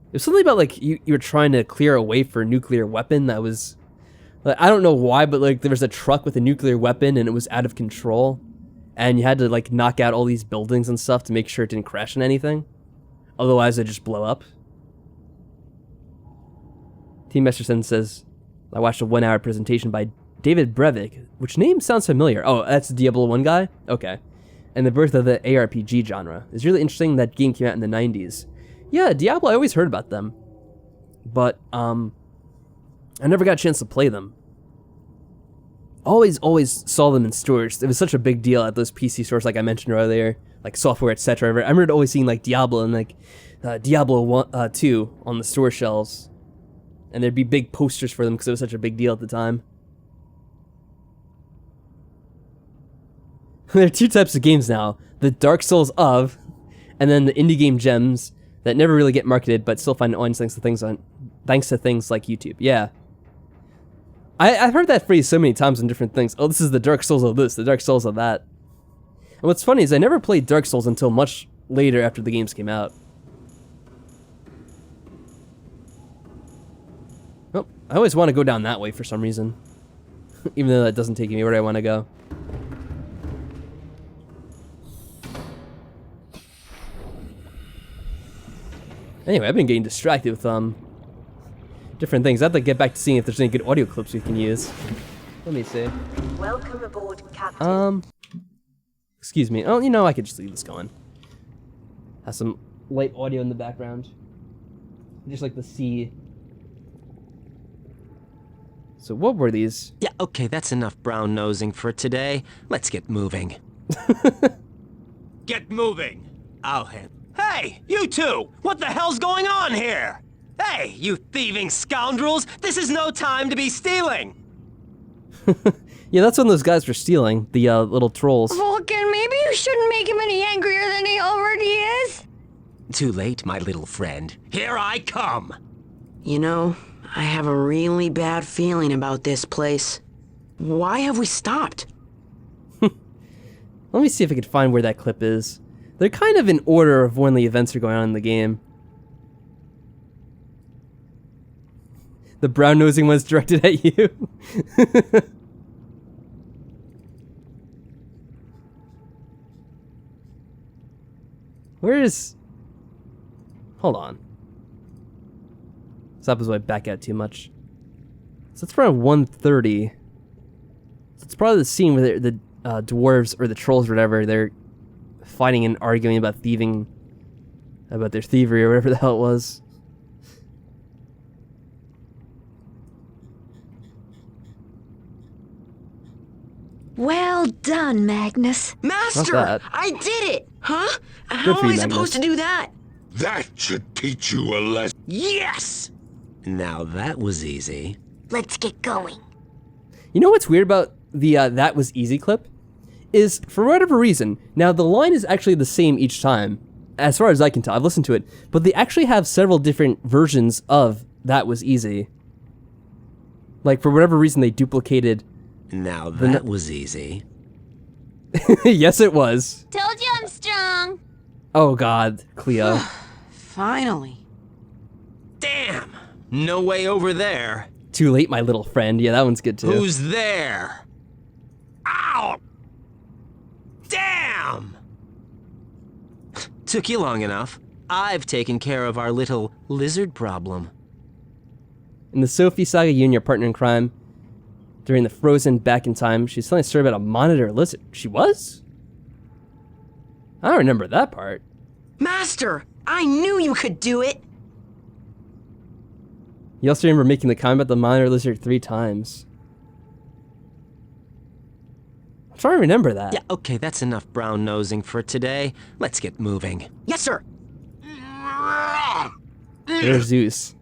Speaker 1: It was something about like you were trying to clear a way for a nuclear weapon that was... Like, I don't know why, but like there was a truck with a nuclear weapon and it was out of control. And you had to like knock out all these buildings and stuff to make sure it didn't crash into anything. Otherwise it'd just blow up. Team Masterson says, I watched a 1-hour presentation by David Brevik, which name sounds familiar. Oh, that's the Diablo 1 guy? Okay. And the birth of the ARPG genre. It's really interesting that game came out in the 90s. Yeah, Diablo, I always heard about them. But, I never got a chance to play them. Always saw them in stores. It was such a big deal at those PC stores like I mentioned earlier. Like software, etc. I remember always seeing like Diablo and like Diablo 1, 2 on the store shelves. And there'd be big posters for them because it was such a big deal at the time. There are two types of games now. The Dark Souls of, and then the indie game gems that never really get marketed but still find audience thanks to things like YouTube. Yeah. I've heard that phrase so many times in different things. Oh, this is the Dark Souls of this, the Dark Souls of that. And what's funny is I never played Dark Souls until much later after the games came out. Oh, I always want to go down that way for some reason. Even though that doesn't take me where I want to go. Anyway, I've been getting distracted with different things. I'd like to get back to seeing if there's any good audio clips we can use. Let me see.
Speaker 2: Welcome aboard, Captain.
Speaker 1: Excuse me. Oh, you know, I could just leave this going. Have some light audio in the background. Just like the sea. So what were these?
Speaker 3: Yeah, okay, that's enough brown nosing for today. Let's get moving.
Speaker 5: Get moving!
Speaker 3: I'll handle.
Speaker 5: Hey, you two! What the hell's going on here? Hey, you thieving scoundrels! This is no time to be stealing!
Speaker 1: Yeah, that's when those guys were stealing. The little trolls.
Speaker 7: Vulcan, maybe you shouldn't make him any angrier than he already is.
Speaker 3: Too late, my little friend.
Speaker 5: Here I come!
Speaker 8: You know, I have a really bad feeling about this place. Why have we stopped?
Speaker 1: Let me see if I can find where that clip is. They're kind of in order of when the events are going on in the game. The brown nosing one's directed at you. Where is... Hold on. Stop as I back out too much. So it's around 1:30. So it's probably the scene where the dwarves or the trolls or whatever, they're fighting and arguing about thieving, about their thievery or whatever the hell it was.
Speaker 7: Well done, Magnus.
Speaker 8: Master!
Speaker 1: that.
Speaker 8: I did it! Huh?
Speaker 1: Good
Speaker 8: How
Speaker 1: for
Speaker 8: am
Speaker 1: you,
Speaker 8: I
Speaker 1: Magnus.
Speaker 8: supposed to do that?
Speaker 4: That should teach you a lesson.
Speaker 5: Yes!
Speaker 3: Now that was easy.
Speaker 7: Let's get going.
Speaker 1: You know what's weird about the That Was Easy clip? Is, for whatever reason, now the line is actually the same each time, as far as I can tell. I've listened to it, but they actually have several different versions of That Was Easy. Like, for whatever reason, they duplicated...
Speaker 3: Now that was easy.
Speaker 1: Yes, it was.
Speaker 7: Told you I'm strong.
Speaker 1: Oh god, Cleo.
Speaker 8: Finally.
Speaker 3: Damn! No way over there.
Speaker 1: Too late, my little friend. Yeah, that one's good too.
Speaker 3: Who's there? Ow! Damn! Took you long enough. I've taken care of our little lizard problem.
Speaker 1: In the Sophie Saga Jr. partner in crime, during the Frozen Back in Time, she's telling a story about a monitor lizard. She was? I don't remember that part.
Speaker 8: Master, I knew you could do it.
Speaker 1: You also remember making the comment about the monitor lizard 3 times. I'm trying to remember that.
Speaker 3: Yeah, okay, that's enough brown nosing for today. Let's get moving.
Speaker 8: Yes, sir.
Speaker 1: There's Zeus.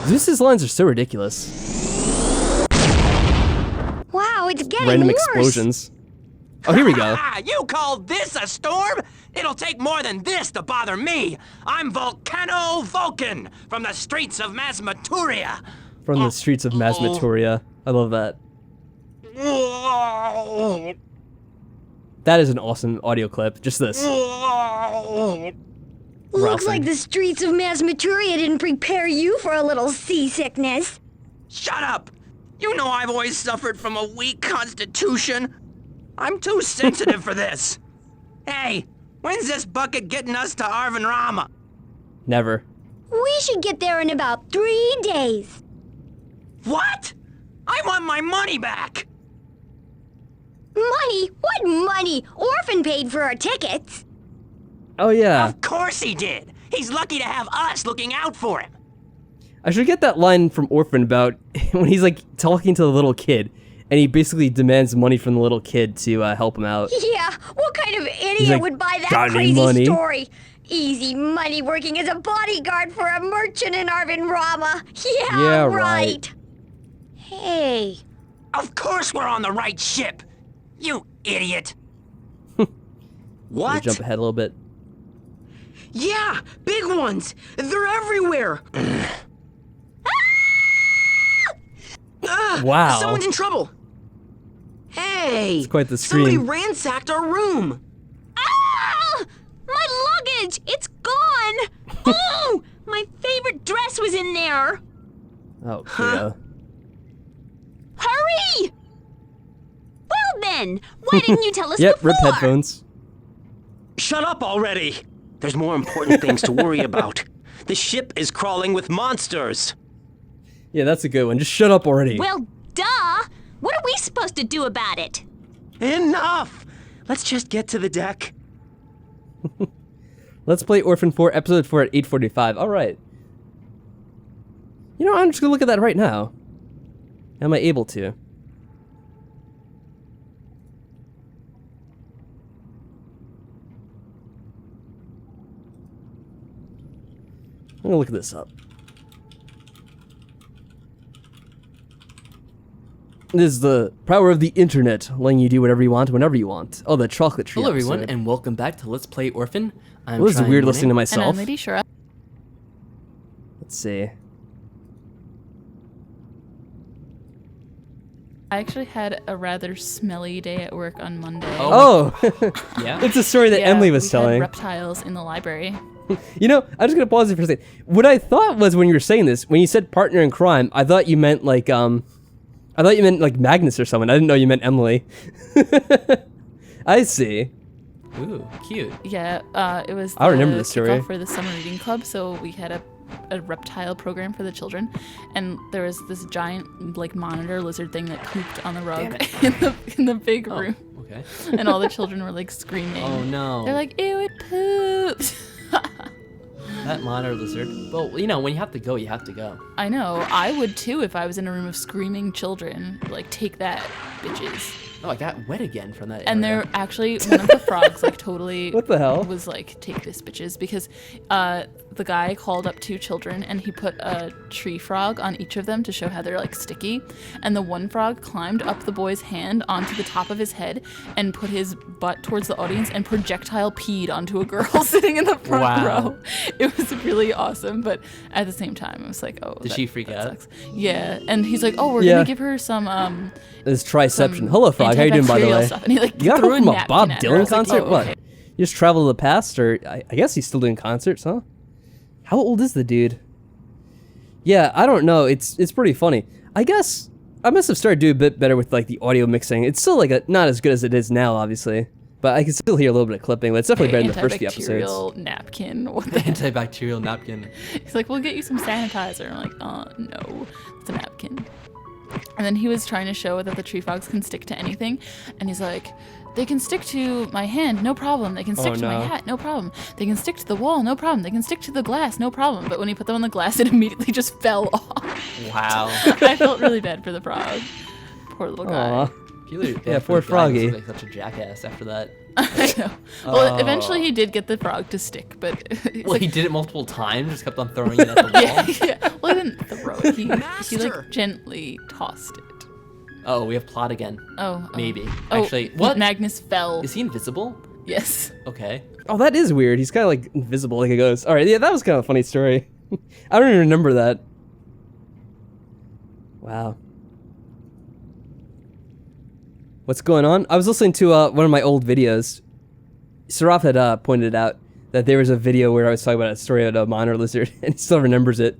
Speaker 1: Zeus's lines are so ridiculous.
Speaker 7: Wow, it's getting
Speaker 1: Random
Speaker 7: worse.
Speaker 1: explosions. Oh, here we go.
Speaker 5: You call this a storm? It'll take more than this to bother me. I'm Volcano Vulcan from the streets of Masmaturia.
Speaker 1: From the streets of Masmaturia. I love that. That is an awesome audio clip. Just this.
Speaker 7: Looks like the streets of Masmaturia didn't prepare you for a little seasickness.
Speaker 5: Shut up! You know I've always suffered from a weak constitution. I'm too sensitive for this. Hey, when's this bucket getting us to Arvin Rama?
Speaker 1: Never.
Speaker 7: We should get there in about 3 days.
Speaker 5: What? I want my money back!
Speaker 7: Money? What money? Orphan paid for our tickets.
Speaker 1: Oh, yeah.
Speaker 5: Of course he did! He's lucky to have us looking out for him.
Speaker 1: I should get that line from Orphan about when he's like talking to the little kid and he basically demands money from the little kid to help him out.
Speaker 7: Yeah, what kind of idiot
Speaker 1: like,
Speaker 7: would buy
Speaker 1: "Got
Speaker 7: that
Speaker 1: any
Speaker 7: crazy
Speaker 1: money?"
Speaker 7: story? Easy money working as a bodyguard for a merchant in Arvin Rama.
Speaker 1: Yeah,
Speaker 7: right. Hey.
Speaker 5: Of course we're on the right ship! You idiot!
Speaker 1: What? Jump ahead a little bit.
Speaker 8: Yeah, big ones. They're everywhere.
Speaker 1: Wow.
Speaker 8: Someone's in trouble. Hey.
Speaker 1: It's quite the scream.
Speaker 8: Somebody ransacked our room.
Speaker 7: Ah! My luggage! It's gone! Oh! My favorite dress was in there!
Speaker 1: Oh, yeah.
Speaker 7: Hurry! Well then, why didn't you tell us
Speaker 1: Yep,
Speaker 7: before?
Speaker 1: rip headphones.
Speaker 3: Shut up already! There's more important things to worry about. The ship is crawling with monsters.
Speaker 1: Yeah, that's a good one. Just shut up already.
Speaker 7: Well, duh! What are we supposed to do about it?
Speaker 3: Enough! Let's just get to the deck.
Speaker 1: Let's play Orphan 4, Episode 4 at 8:45. Alright. You know, I'm just gonna look at that right now. Am I able to? I'm gonna look this up. This is the power of the internet, letting you do whatever you want, whenever you want. Oh, the chocolate tree
Speaker 9: Hello everyone,
Speaker 1: episode.
Speaker 9: and welcome back to Let's Play Orphan. I'm
Speaker 1: Well, this is
Speaker 9: Tryon
Speaker 1: weird
Speaker 9: Morning.
Speaker 1: listening to myself.
Speaker 10: And I'm Lady Shura.
Speaker 1: Let's see.
Speaker 10: I actually had a rather smelly day at work on Monday.
Speaker 1: Oh!
Speaker 9: Yeah?
Speaker 1: It's a story that
Speaker 10: Yeah,
Speaker 1: Emily was
Speaker 10: we
Speaker 1: telling.
Speaker 10: had reptiles in the library.
Speaker 1: You know, I'm just gonna pause it for a second. What I thought was when you were saying this, when you said partner in crime, I thought you meant like Magnus or someone. I didn't know you meant Emily. I see.
Speaker 9: Ooh, cute.
Speaker 10: Yeah, it was
Speaker 1: I remember
Speaker 10: the
Speaker 1: this story.
Speaker 10: kickoff for the summer reading club, so we had a reptile program for the children, and there was this giant like monitor lizard thing that pooped on the rug in the big room,
Speaker 9: Okay.
Speaker 10: and all the children were like screaming.
Speaker 9: Oh no.
Speaker 10: They're like, "Ew, it pooped!"
Speaker 9: That monitor lizard. Well, you know, when you have to go, you have to go.
Speaker 10: I know. I would too if I was in a room of screaming children. Like, take that, bitches.
Speaker 9: Oh, I got wet again from that
Speaker 10: And
Speaker 9: area.
Speaker 10: they're actually, one of the frogs, like, totally
Speaker 1: What the hell?
Speaker 10: was like, take this, bitches. Because the guy called up 2 children and he put a tree frog on each of them to show how they're, like, sticky. And the one frog climbed up the boy's hand onto the top of his head and put his butt towards the audience and projectile peed onto a girl sitting in the front
Speaker 9: Wow.
Speaker 10: row. It was really awesome, but at the same time, I was like, oh,
Speaker 9: Did she freak out?
Speaker 10: sucks. Yeah, and he's like, oh, we're
Speaker 1: Yeah.
Speaker 10: gonna give her some
Speaker 1: This triception.
Speaker 10: some
Speaker 1: Hello, Frog. How you doing, by the
Speaker 10: antibacterial
Speaker 1: way?
Speaker 10: stuff. And he like
Speaker 1: You got
Speaker 10: threw
Speaker 1: home from a
Speaker 10: napkin
Speaker 1: Bob
Speaker 10: at her. I
Speaker 1: Dylan
Speaker 10: was like,
Speaker 1: concert?
Speaker 10: oh,
Speaker 1: What?
Speaker 10: okay.
Speaker 1: You just travel to the past, or I guess he's still doing concerts, huh? How old is the dude? Yeah, I don't know. It's pretty funny. I guess I must have started doing a bit better with like the audio mixing. It's still like not as good as it is now, obviously. But I can still hear a little bit of clipping, but it's definitely better than the first few episodes.
Speaker 10: Antibacterial napkin. What the
Speaker 9: Antibacterial napkin.
Speaker 10: He's like, we'll get you some sanitizer. I'm like, no, it's a napkin. And then he was trying to show that the tree frogs can stick to anything. And he's like, they can stick to my hand, no problem. They can stick to my hat, no problem. They can stick to the wall, no problem. They can stick to the glass, no problem. But when he put them on the glass, it immediately just fell off.
Speaker 9: Wow.
Speaker 10: I felt really bad for the frog. Poor little guy.
Speaker 1: Aw. Yeah, poor Froggy.
Speaker 9: Like such a jackass after that.
Speaker 10: I know. Well, eventually he did get the frog to stick, but
Speaker 9: Well, he did it multiple times, just kept on throwing it at the wall.
Speaker 10: yeah. Well, he didn't throw it. He like gently tossed it.
Speaker 9: Oh, we have plot again.
Speaker 10: Oh.
Speaker 9: Maybe.
Speaker 10: Oh,
Speaker 9: Actually, what?
Speaker 10: Magnus fell.
Speaker 9: Is he invisible?
Speaker 10: Yes.
Speaker 9: Okay.
Speaker 1: Oh, that is weird. He's kind of like invisible like a ghost. All right, yeah, that was kind of a funny story. I don't even remember that. Wow. What's going on? I was listening to one of my old videos. Saraf had pointed out that there was a video where I was talking about a story about a monitor lizard, and he still remembers it.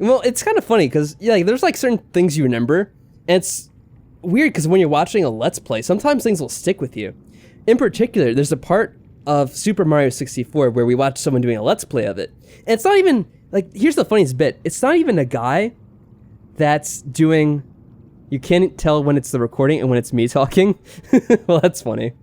Speaker 1: Well, it's kind of funny because yeah, like, there's like certain things you remember, and it's weird because when you're watching a Let's Play, sometimes things will stick with you. In particular, there's a part of Super Mario 64 where we watched someone doing a Let's Play of it, and it's not even like, here's the funniest bit: it's not even a guy that's doing. You can't tell when it's the recording and when it's me talking. Well, that's funny.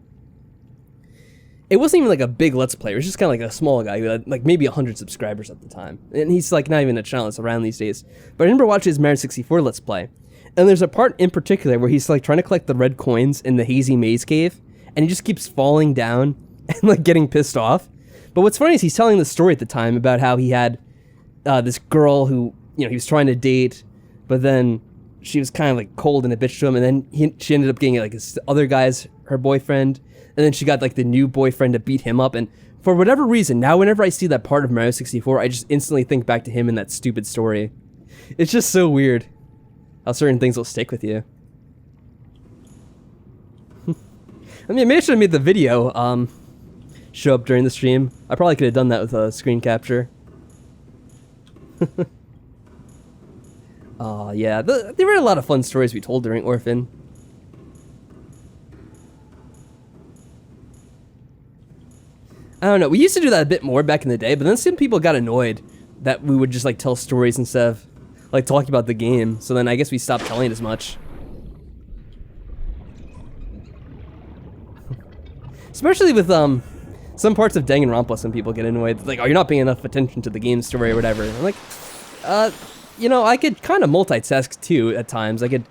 Speaker 1: It wasn't even like a big Let's Play. It was just kind of like a small guy who had like maybe 100 subscribers at the time. And he's like not even a channel that's around these days. But I remember watching his Mario 64 Let's Play. And there's a part in particular where he's like trying to collect the red coins in the hazy maze cave. And he just keeps falling down and like getting pissed off. But what's funny is he's telling the story at the time about how he had this girl who, you know, he was trying to date. But then she was kind of like cold and a bitch to him, and then she ended up getting like this other guy's her boyfriend, and then she got like the new boyfriend to beat him up. And for whatever reason, now whenever I see that part of Mario 64, I just instantly think back to him in that stupid story. It's just so weird how certain things will stick with you. I mean, maybe I should have made the video show up during the stream. I probably could have done that with a screen capture. Oh, yeah. There were a lot of fun stories we told during Orphan. I don't know. We used to do that a bit more back in the day, but then some people got annoyed that we would just, like, tell stories instead of, like, talking about the game. So then I guess we stopped telling as much. Especially with, some parts of Danganronpa, some people get annoyed. It's like, oh, you're not paying enough attention to the game story or whatever. I'm like, you know, I could kind of multitask too at times. I could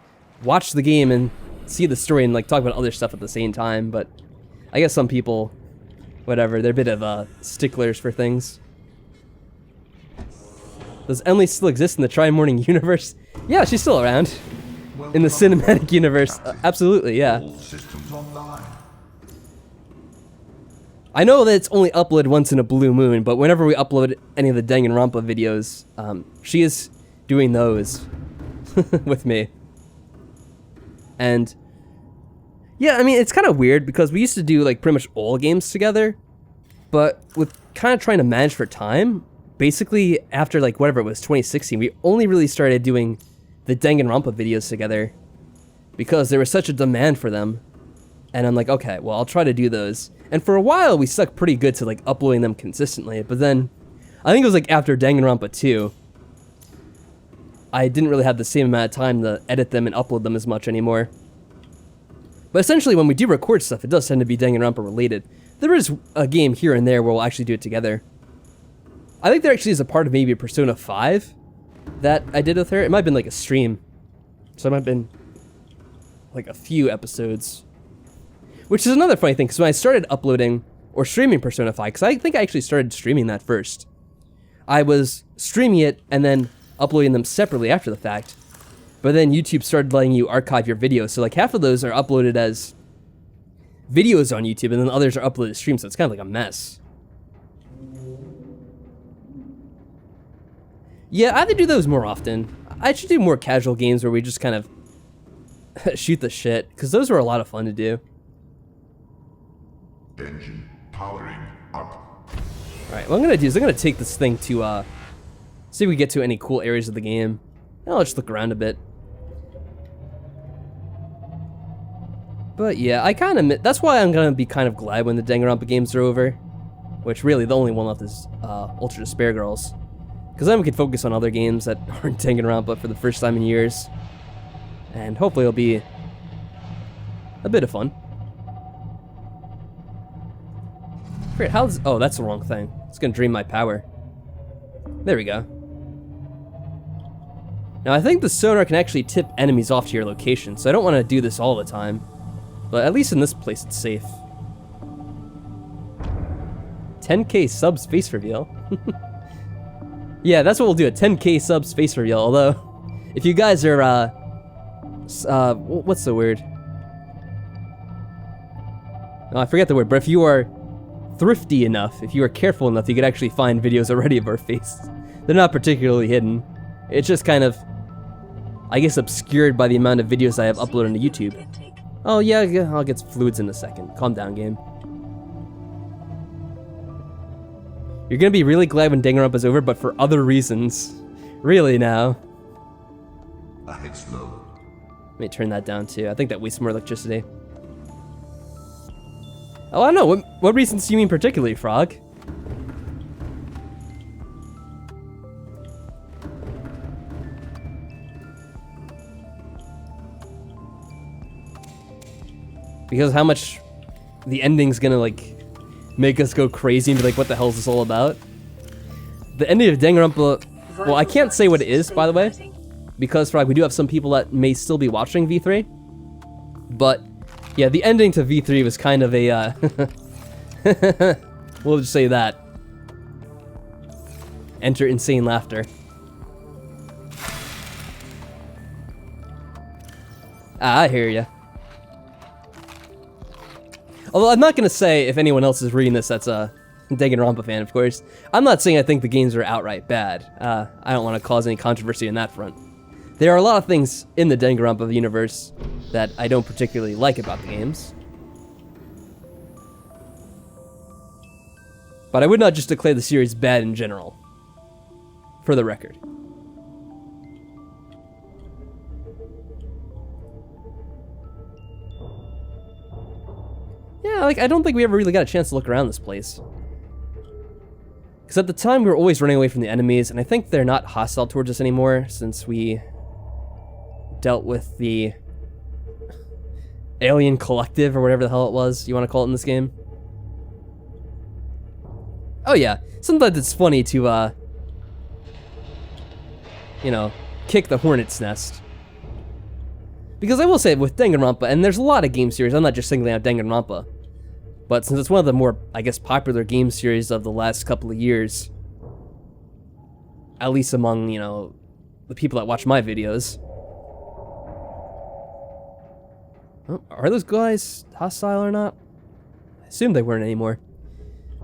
Speaker 1: watch the game and see the story and like talk about other stuff at the same time, but I guess some people, whatever, they're a bit of sticklers for things. Does Emily still exist in the Tri-Morning universe? Yeah, she's still around. In the cinematic universe, absolutely, yeah. I know that it's only uploaded once in a blue moon, but whenever we upload any of the Danganronpa videos, she is doing those with me. And yeah, I mean, it's kind of weird because we used to do like pretty much all games together, but with kind of trying to manage for time, basically after like whatever it was, 2016, we only really started doing the Danganronpa videos together because there was such a demand for them. And I'm like, okay, well, I'll try to do those. And for a while, we stuck pretty good to like uploading them consistently, but then I think it was like after Danganronpa 2, I didn't really have the same amount of time to edit them and upload them as much anymore. But essentially, when we do record stuff, it does tend to be Danganronpa related. There is a game here and there where we'll actually do it together. I think there actually is a part of maybe Persona 5 that I did with her. It might have been like a stream. So it might have been like a few episodes. Which is another funny thing, because when I started uploading or streaming Persona 5, because I think I actually started streaming that first. I was streaming it and then uploading them separately after the fact. But then YouTube started letting you archive your videos. So like half of those are uploaded as videos on YouTube, and then others are uploaded as streams, so it's kind of like a mess. Yeah, I have to do those more often. I should do more casual games where we just kind of shoot the shit, because those were a lot of fun to do.
Speaker 4: Engine powering up.
Speaker 1: Alright, what I'm going to do is I'm going to take this thing to, see if we get to any cool areas of the game. And I'll just look around a bit. But yeah, I kind of... That's why I'm going to be kind of glad when the Danganronpa games are over. Which really, the only one left is Ultra Despair Girls. Because then we can focus on other games that aren't Danganronpa for the first time in years. And hopefully it'll be a bit of fun. Great, how's... Oh, that's the wrong thing. It's going to drain my power. There we go. Now, I think the sonar can actually tip enemies off to your location, so I don't want to do this all the time. But at least in this place, it's safe. 10k subs face reveal. Yeah, that's what we'll do, a 10k subs face reveal. Although, if you guys are, what's the word? No, I forget the word, but if you are thrifty enough, if you are careful enough, you could actually find videos already of our face. They're not particularly hidden. It's just kind of, I guess, obscured by the amount of videos I have uploaded to YouTube. Oh yeah, I'll get fluids in a second. Calm down, game. You're gonna be really glad when Danganronpa's over, but for other reasons. Really now.
Speaker 4: Explode.
Speaker 1: Let me turn that down too. I think that wastes more electricity. Oh, I don't know. What reasons do you mean particularly, Frog? Because how much the ending's gonna, like, make us go crazy and be like, what the hell is this all about? The ending of Danganronpa... Well, I can't say what it is, by the way. Because, Frog, we do have some people that may still be watching V3. But, yeah, the ending to V3 was kind of a, we'll just say that. Enter insane laughter. Ah, I hear ya. Although I'm not gonna say if anyone else is reading this that's a Danganronpa fan, of course. I'm not saying I think the games are outright bad. I don't want to cause any controversy on that front. There are a lot of things in the Danganronpa universe that I don't particularly like about the games. But I would not just declare the series bad in general. For the record. Yeah, like, I don't think we ever really got a chance to look around this place. Because at the time, we were always running away from the enemies, and I think they're not hostile towards us anymore, since we dealt with the alien collective, or whatever the hell it was you want to call it in this game. Oh yeah, sometimes it's funny to, you know, kick the hornet's nest. Because I will say, with Danganronpa, and there's a lot of game series, I'm not just singling out Danganronpa, but since it's one of the more, I guess, popular game series of the last couple of years, at least among, you know, the people that watch my videos. Oh, are those guys hostile or not? I assume they weren't anymore.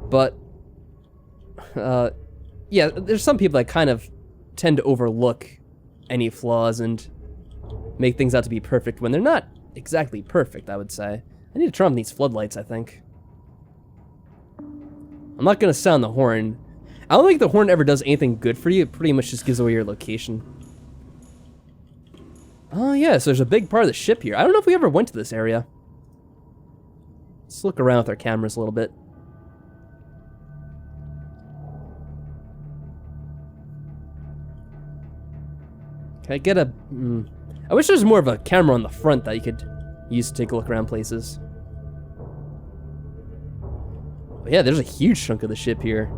Speaker 1: But, yeah, there's some people that kind of tend to overlook any flaws and make things out to be perfect when they're not exactly perfect, I would say. I need to turn on these floodlights, I think. I'm not gonna sound the horn. I don't think the horn ever does anything good for you. It pretty much just gives away your location. Oh yeah, so there's a big part of the ship here. I don't know if we ever went to this area. Let's look around with our cameras a little bit. Can I get a... I wish there was more of a camera on the front that you could use to take a look around places. But yeah, there's a huge chunk of the ship here.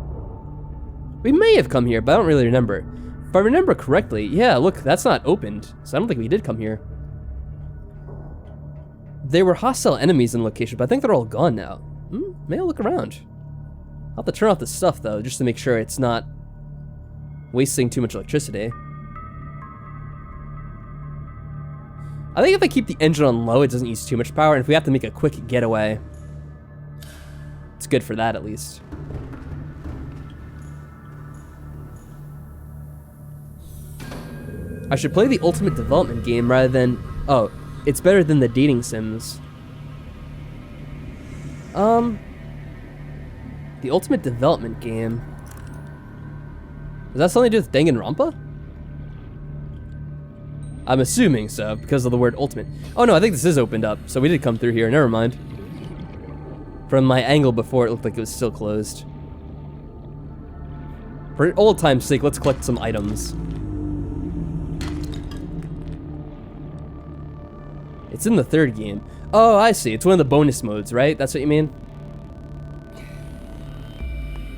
Speaker 1: We may have come here, but I don't really remember. If I remember correctly, yeah, look, that's not opened, so I don't think we did come here. There were hostile enemies in the location, but I think they're all gone now. May I look around? I'll have to turn off the stuff, though, just to make sure it's not wasting too much electricity. I think if I keep the engine on low, it doesn't use too much power, and if we have to make a quick getaway, it's good for that, at least. I should play the Ultimate Development game rather than... Oh, it's better than the dating sims. The Ultimate Development game... Does that something to do with Danganronpa? I'm assuming so, because of the word ultimate. Oh no, I think this is opened up, so we did come through here, never mind. From my angle before, it looked like it was still closed. For old time's sake, let's collect some items. It's in the third game. Oh, I see. It's one of the bonus modes, right? That's what you mean?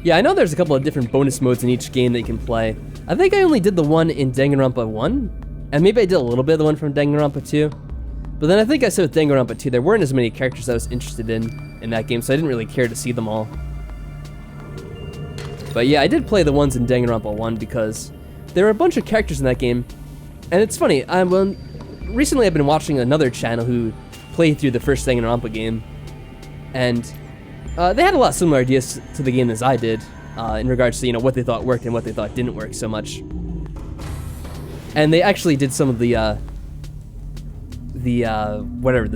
Speaker 1: Yeah, I know there's a couple of different bonus modes in each game that you can play. I think I only did the one in Danganronpa 1, and maybe I did a little bit of the one from Danganronpa 2. But then I think I said with Danganronpa 2, there weren't as many characters I was interested in that game, so I didn't really care to see them all. But yeah, I did play the ones in Danganronpa 1 because there were a bunch of characters in that game, and it's funny, recently I've been watching another channel who played through the first Danganronpa game, and they had a lot of similar ideas to the game as I did, in regards to, you know, what they thought worked and what they thought didn't work so much. And they actually did some of the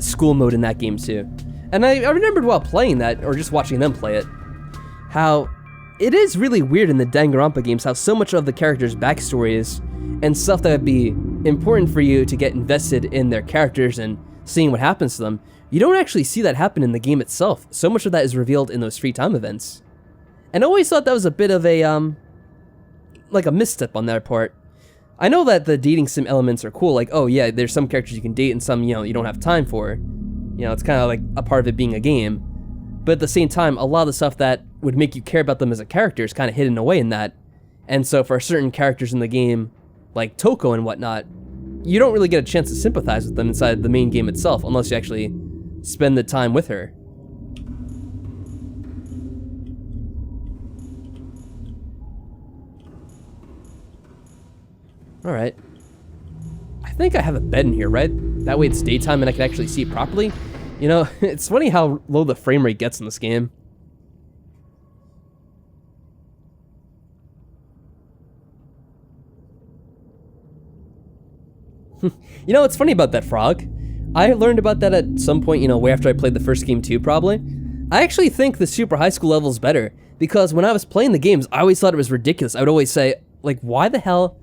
Speaker 1: school mode in that game too. And I remembered while playing that, or just watching them play it, how it is really weird in the Danganronpa games how so much of the characters' backstories and stuff that would be important for you to get invested in their characters and seeing what happens to them, you don't actually see that happen in the game itself. So much of that is revealed in those free time events. And I always thought that was a bit of a, like a misstep on their part. I know that the dating sim elements are cool, like, oh yeah, there's some characters you can date and some, you know, you don't have time for. You know, it's kind of like a part of it being a game. But at the same time, a lot of the stuff that would make you care about them as a character is kind of hidden away in that. And so for certain characters in the game, like Toko and whatnot, you don't really get a chance to sympathize with them inside the main game itself, unless you actually spend the time with her. Alright. I think I have a bed in here, right? That way it's daytime and I can actually see it properly. You know, it's funny how low the frame rate gets in this game. You know what's funny about that frog? I learned about that at some point, you know, way after I played the first game too, probably. I actually think the super high school level is better, because when I was playing the games, I always thought it was ridiculous. I would always say, like, why the hell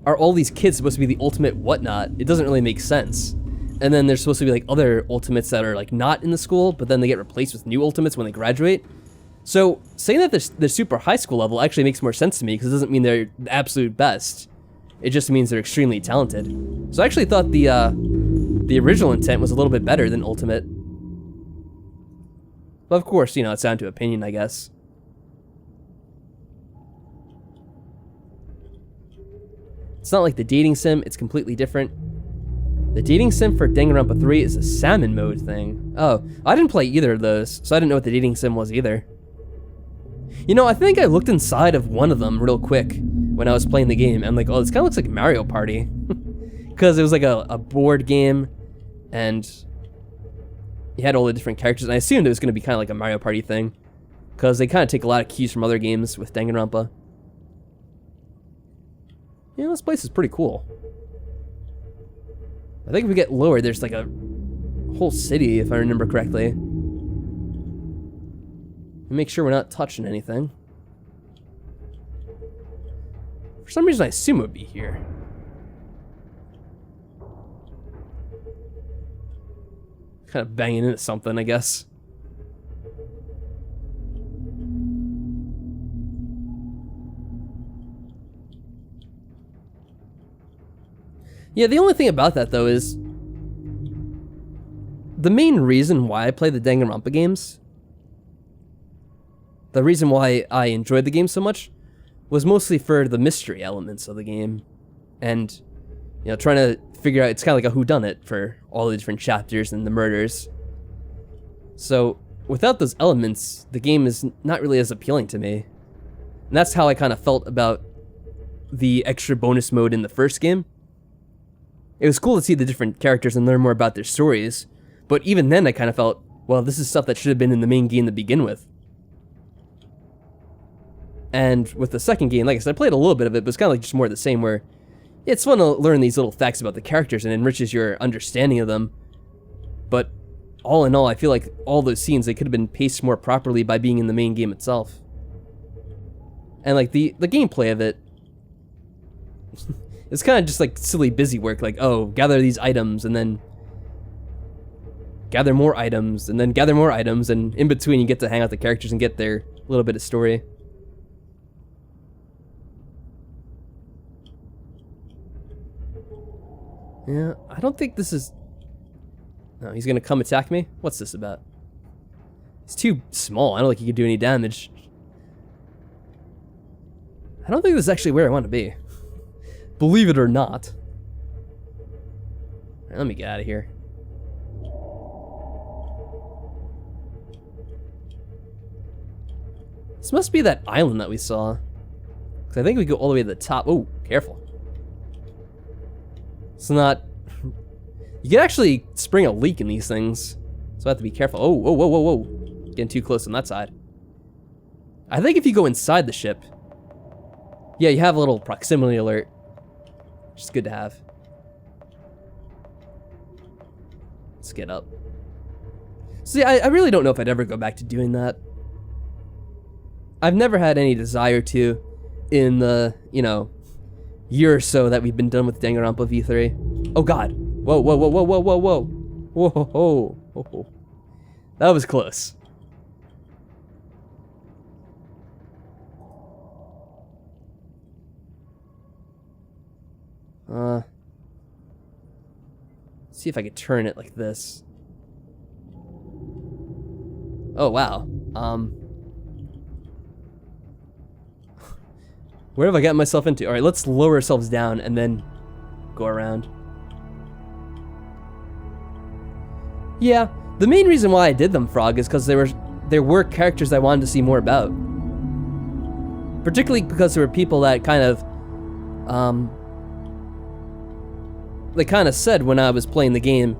Speaker 1: are all these kids supposed to be the ultimate whatnot? It doesn't really make sense. And then there's supposed to be like other ultimates that are like not in the school, but then they get replaced with new ultimates when they graduate. So saying that they're super high school level actually makes more sense to me, because it doesn't mean they're the absolute best. It just means they're extremely talented. So I actually thought the original intent was a little bit better than ultimate. But of course, you know, it's down to opinion, I guess. It's not like the dating sim, it's completely different. The dating sim for Danganronpa 3 is a salmon mode thing. Oh, I didn't play either of those, so I didn't know what the dating sim was either. You know, I think I looked inside of one of them real quick when I was playing the game, and I'm like, oh, this kind of looks like Mario Party. Because it was like a board game, and you had all the different characters, and I assumed it was going to be kind of like a Mario Party thing, because they kind of take a lot of cues from other games with Danganronpa. Yeah, this place is pretty cool. I think if we get lower, there's like a whole city, if I remember correctly. Make sure we're not touching anything. For some reason, I assume it would be here. Kind of banging into something, I guess. Yeah, the only thing about that, though, is the main reason why I play the Danganronpa games, the reason why I enjoyed the game so much, was mostly for the mystery elements of the game. And, you know, trying to figure out, it's kind of like a whodunit for all the different chapters and the murders. So, without those elements, the game is not really as appealing to me. And that's how I kind of felt about the extra bonus mode in the first game. It was cool to see the different characters and learn more about their stories, but even then I kind of felt, well, this is stuff that should have been in the main game to begin with. And with the second game, like I said, I played a little bit of it, but it's kind of like just more of the same, where it's fun to learn these little facts about the characters and enriches your understanding of them. But all in all, I feel like all those scenes, they could have been paced more properly by being in the main game itself. And like the gameplay of it, It's kind of just like silly busy work, like, oh, gather these items, and then gather more items, and then gather more items, and in between you get to hang out with the characters and get their little bit of story. Yeah, I don't think this is... No, he's gonna come attack me? What's this about? He's too small. I don't think he could do any damage. I don't think this is actually where I want to be. Believe it or not. Alright, let me get out of here. This must be that island that we saw. Because I think we go all the way to the top. Oh, careful. It's not... You can actually spring a leak in these things. So I have to be careful. Oh, whoa, whoa, whoa, whoa. Getting too close on that side. I think if you go inside the ship... Yeah, you have a little proximity alert. Which is good to have. Let's get up. See, I really don't know if I'd ever go back to doing that. I've never had any desire to in the, you know, year or so that we've been done with Danganronpa V3. Oh god. Whoa, whoa, whoa, whoa, whoa, whoa, whoa. Whoa, whoa, whoa, whoa. That was close. See if I could turn it like this. Oh, wow. Where have I gotten myself into? Alright, let's lower ourselves down and then go around. Yeah, the main reason why I did them, Frog, is because there were characters I wanted to see more about. Particularly because there were people that kind of, they kind of said when I was playing the game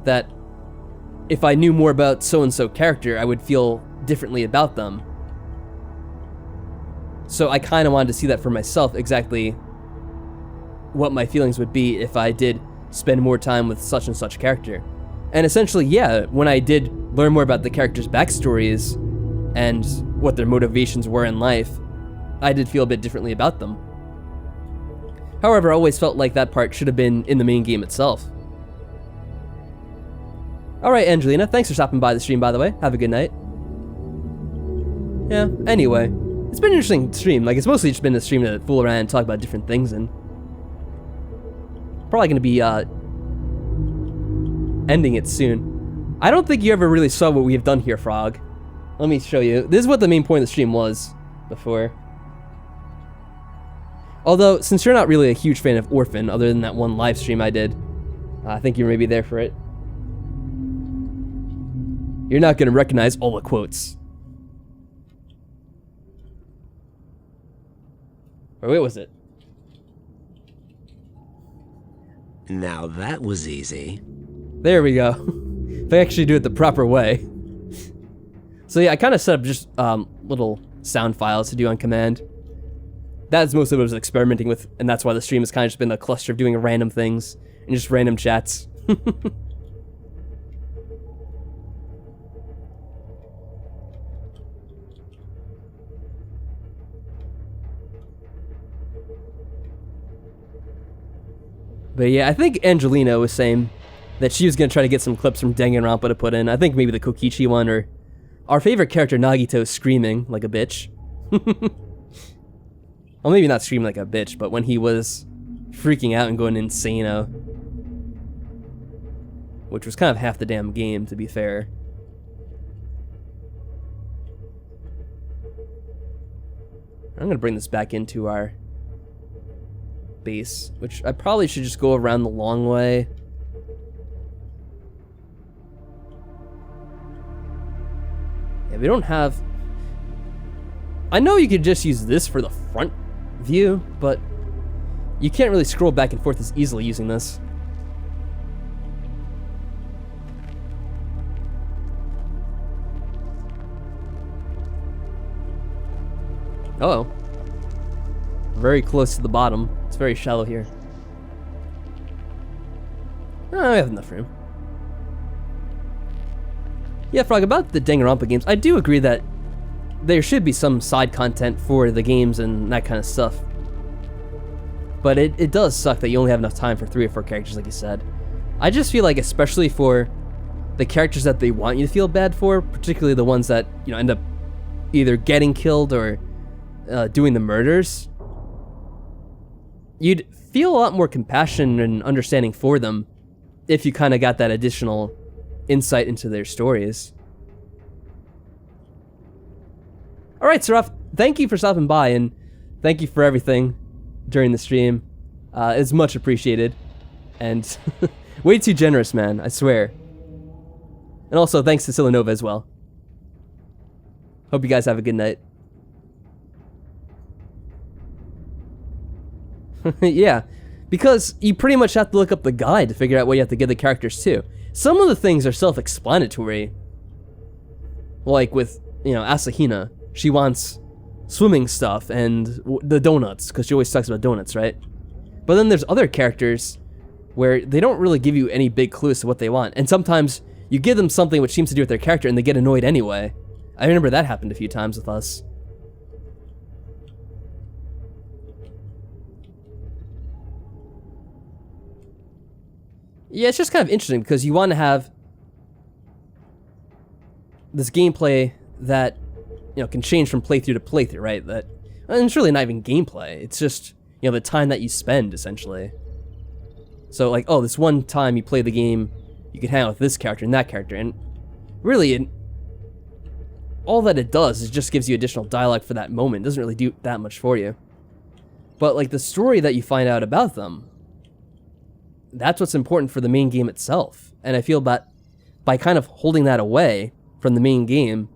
Speaker 1: that if I knew more about so-and-so character, I would feel differently about them. So I kind of wanted to see that for myself, exactly what my feelings would be if I did spend more time with such and such character. And essentially, yeah, when I did learn more about the characters' backstories and what their motivations were in life, I did feel a bit differently about them. However, I always felt like that part should have been in the main game itself. Alright, Angelina, thanks for stopping by the stream, by the way. Have a good night. Yeah, anyway. It's been an interesting stream. Like, it's mostly just been a stream to fool around and talk about different things, and probably gonna be, ending it soon. I don't think you ever really saw what we have done here, Frog. Let me show you. This is what the main point of the stream was before. Although, since you're not really a huge fan of Orphan, other than that one live stream I did, I think you may be there for it. You're not gonna recognize all the quotes. Or wait, was it?
Speaker 3: Now that was easy.
Speaker 1: There we go. If I actually do it the proper way. So yeah, I kind of set up just little sound files to do on command. That's mostly what I was experimenting with, and that's why the stream has kind of just been a cluster of doing random things and just random chats. But yeah, I think Angelina was saying that she was going to try to get some clips from Danganronpa to put in. I think maybe the Kokichi one, or our favorite character Nagito screaming like a bitch. Well, maybe not screaming like a bitch, but when he was freaking out and going insano. Which was kind of half the damn game, to be fair. I'm going to bring this back into our base, which I probably should just go around the long way. Yeah, we don't have... I know you could just use this for the front view, but you can't really scroll back and forth as easily using this. Uh-oh. Very close to the bottom. It's very shallow here. Oh, we have enough room. Yeah, Frog, about the Danganronpa games, I do agree that there should be some side content for the games and that kind of stuff. But it does suck that you only have enough time for 3 or 4 characters, like you said. I just feel like, especially for the characters that they want you to feel bad for, particularly the ones that, you know, end up either getting killed or doing the murders, you'd feel a lot more compassion and understanding for them if you kind of got that additional insight into their stories. Alright, Seraph, thank you for stopping by, and thank you for everything during the stream. It's much appreciated. And way too generous, man, I swear. And also, thanks to Silanova as well. Hope you guys have a good night. Yeah, because you pretty much have to look up the guide to figure out what you have to give the characters to. Some of the things are self-explanatory. Like with, you know, Asahina. She wants swimming stuff and the donuts, because she always talks about donuts, right? But then there's other characters where they don't really give you any big clues to what they want. And sometimes you give them something which seems to do with their character and they get annoyed anyway. I remember that happened a few times with us. Yeah, it's just kind of interesting because you want to have this gameplay that, you know, can change from playthrough to playthrough, right? That, and it's really not even gameplay. It's just, you know, the time that you spend, essentially. So, like, oh, this one time you play the game, you can hang out with this character and that character, and really, all that it does is just gives you additional dialogue for that moment. It doesn't really do that much for you. But, like, the story that you find out about them, that's what's important for the main game itself. And I feel that by kind of holding that away from the main game,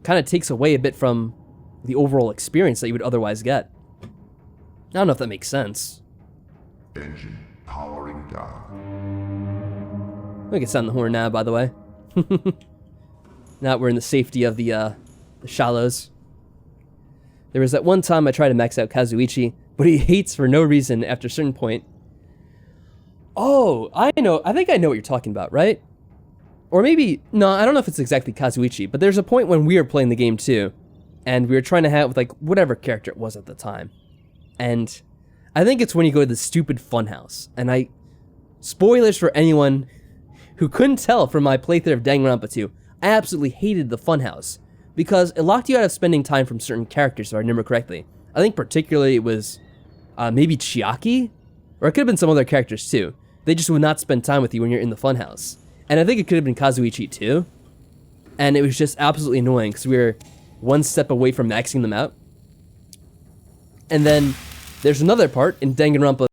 Speaker 1: kind of takes away a bit from the overall experience that you would otherwise get. I don't know if that makes sense.
Speaker 4: Engine powering down.
Speaker 1: We can sound the horn now, by the way. Now we're in the safety of the shallows. There was that one time I tried to max out Kazuichi, but he hates for no reason after a certain point. Oh, I know. I think I know what you're talking about, right? Or maybe, no, I don't know if it's exactly Kazuichi, but there's a point when we were playing the game too, and we were trying to hang out with, like, whatever character it was at the time. And I think it's when you go to the stupid funhouse. And spoilers for anyone who couldn't tell from my playthrough of Danganronpa 2, I absolutely hated the funhouse, because it locked you out of spending time from certain characters, if I remember correctly. I think particularly it was maybe Chiaki, or it could have been some other characters too. They just would not spend time with you when you're in the funhouse. And I think it could have been Kazuichi too. And it was just absolutely annoying because we were one step away from maxing them out. And then there's another part in Danganronpa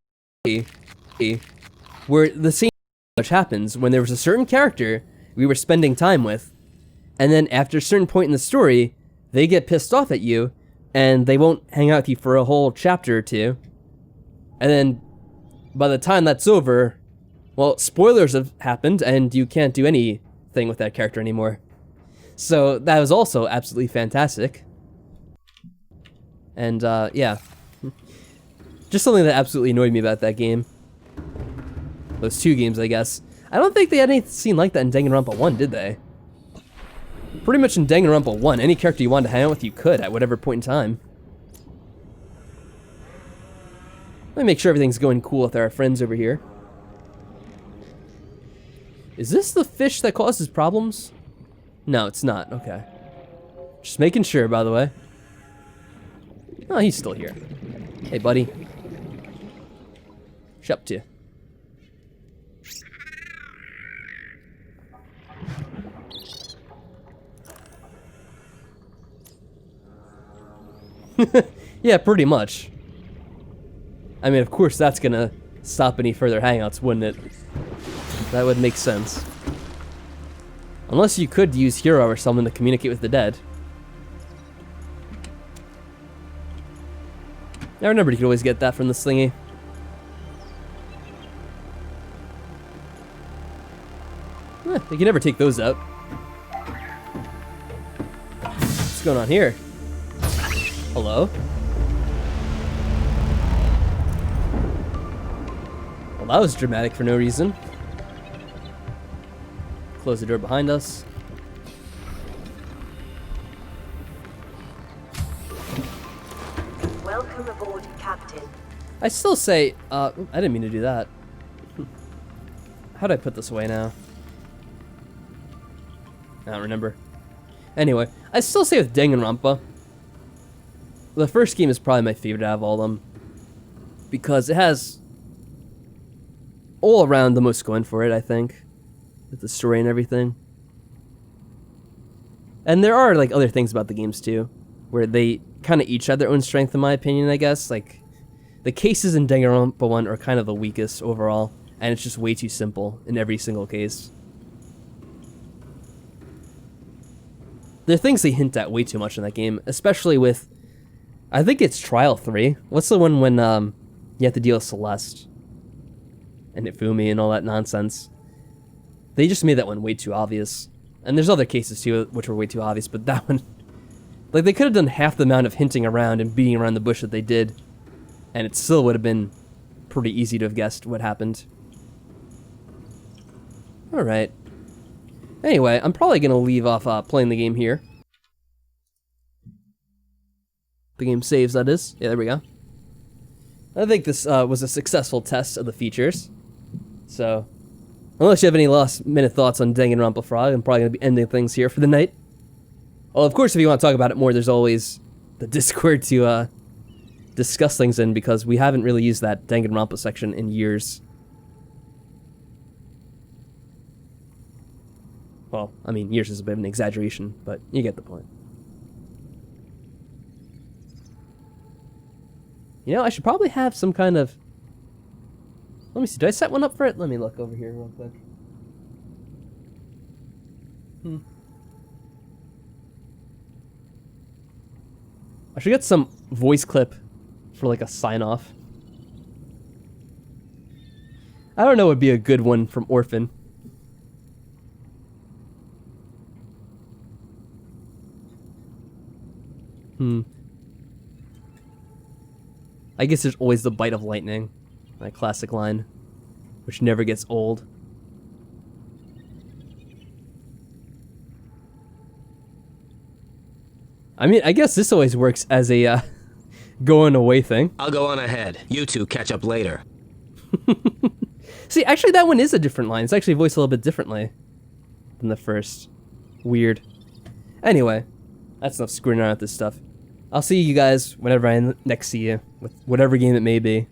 Speaker 1: where the same much happens when there was a certain character we were spending time with, and then after a certain point in the story, they get pissed off at you and they won't hang out with you for a whole chapter or two. And then by the time that's over, well, spoilers have happened and you can't do anything with that character anymore. So that was also absolutely fantastic. And yeah, just something that absolutely annoyed me about that game. Those two games, I guess. I don't think they had anything like that in Danganronpa 1, did they? Pretty much in Danganronpa 1, any character you wanted to hang out with, you could at whatever point in time. Let me make sure everything's going cool with our friends over here. Is this the fish that causes problems? No, it's not. Okay. Just making sure, by the way. Oh, he's still here. Hey, buddy. What's up to? Yeah, pretty much. I mean, of course that's gonna stop any further hangouts, wouldn't it? That would make sense. Unless you could use Hero or someone to communicate with the dead. I remember you could always get that from the slingy. You can never take those out. What's going on here? Hello? Well, that was dramatic for no reason. Close the door behind us.
Speaker 2: Welcome aboard, Captain.
Speaker 1: I still say, I didn't mean to do that. How do I put this away now? I don't remember. Anyway, I still say with Danganronpa, the first game is probably my favorite out of all of them. Because it has all around the most going for it, I think. With the story and everything. And there are like other things about the games too, where they kind of each have their own strength in my opinion, I guess. Like, the cases in Danganronpa 1 are kind of the weakest overall, and it's just way too simple in every single case. There are things they hint at way too much in that game, especially with, I think it's Trial 3. What's the one when you have to deal with Celeste and Ifumi and all that nonsense? They just made that one way too obvious. And there's other cases too which were way too obvious, but that one, like, they could have done half the amount of hinting around and beating around the bush that they did, and it still would have been pretty easy to have guessed what happened. Alright. Anyway, I'm probably going to leave off playing the game here. The game saves, that is. Yeah, there we go. I think this was a successful test of the features. So, unless you have any last-minute thoughts on Danganronpa Frog, I'm probably going to be ending things here for the night. Well, of course, if you want to talk about it more, there's always the Discord to discuss things in, because we haven't really used that Danganronpa section in years. Well, I mean, years is a bit of an exaggeration, but you get the point. You know, I should probably have some kind of... Let me see, do I set one up for it? Let me look over here real quick. I should get some voice clip for like a sign-off. I don't know what would be a good one from Orphan. I guess there's always the bite of lightning, that classic line, which never gets old. I mean, I guess this always works as a going away thing.
Speaker 3: I'll go on ahead. You two catch up later.
Speaker 1: See, actually that one is a different line. It's actually voiced a little bit differently than the first. Weird. Anyway, that's enough screwing around with this stuff. I'll see you guys whenever I next see you, with whatever game it may be.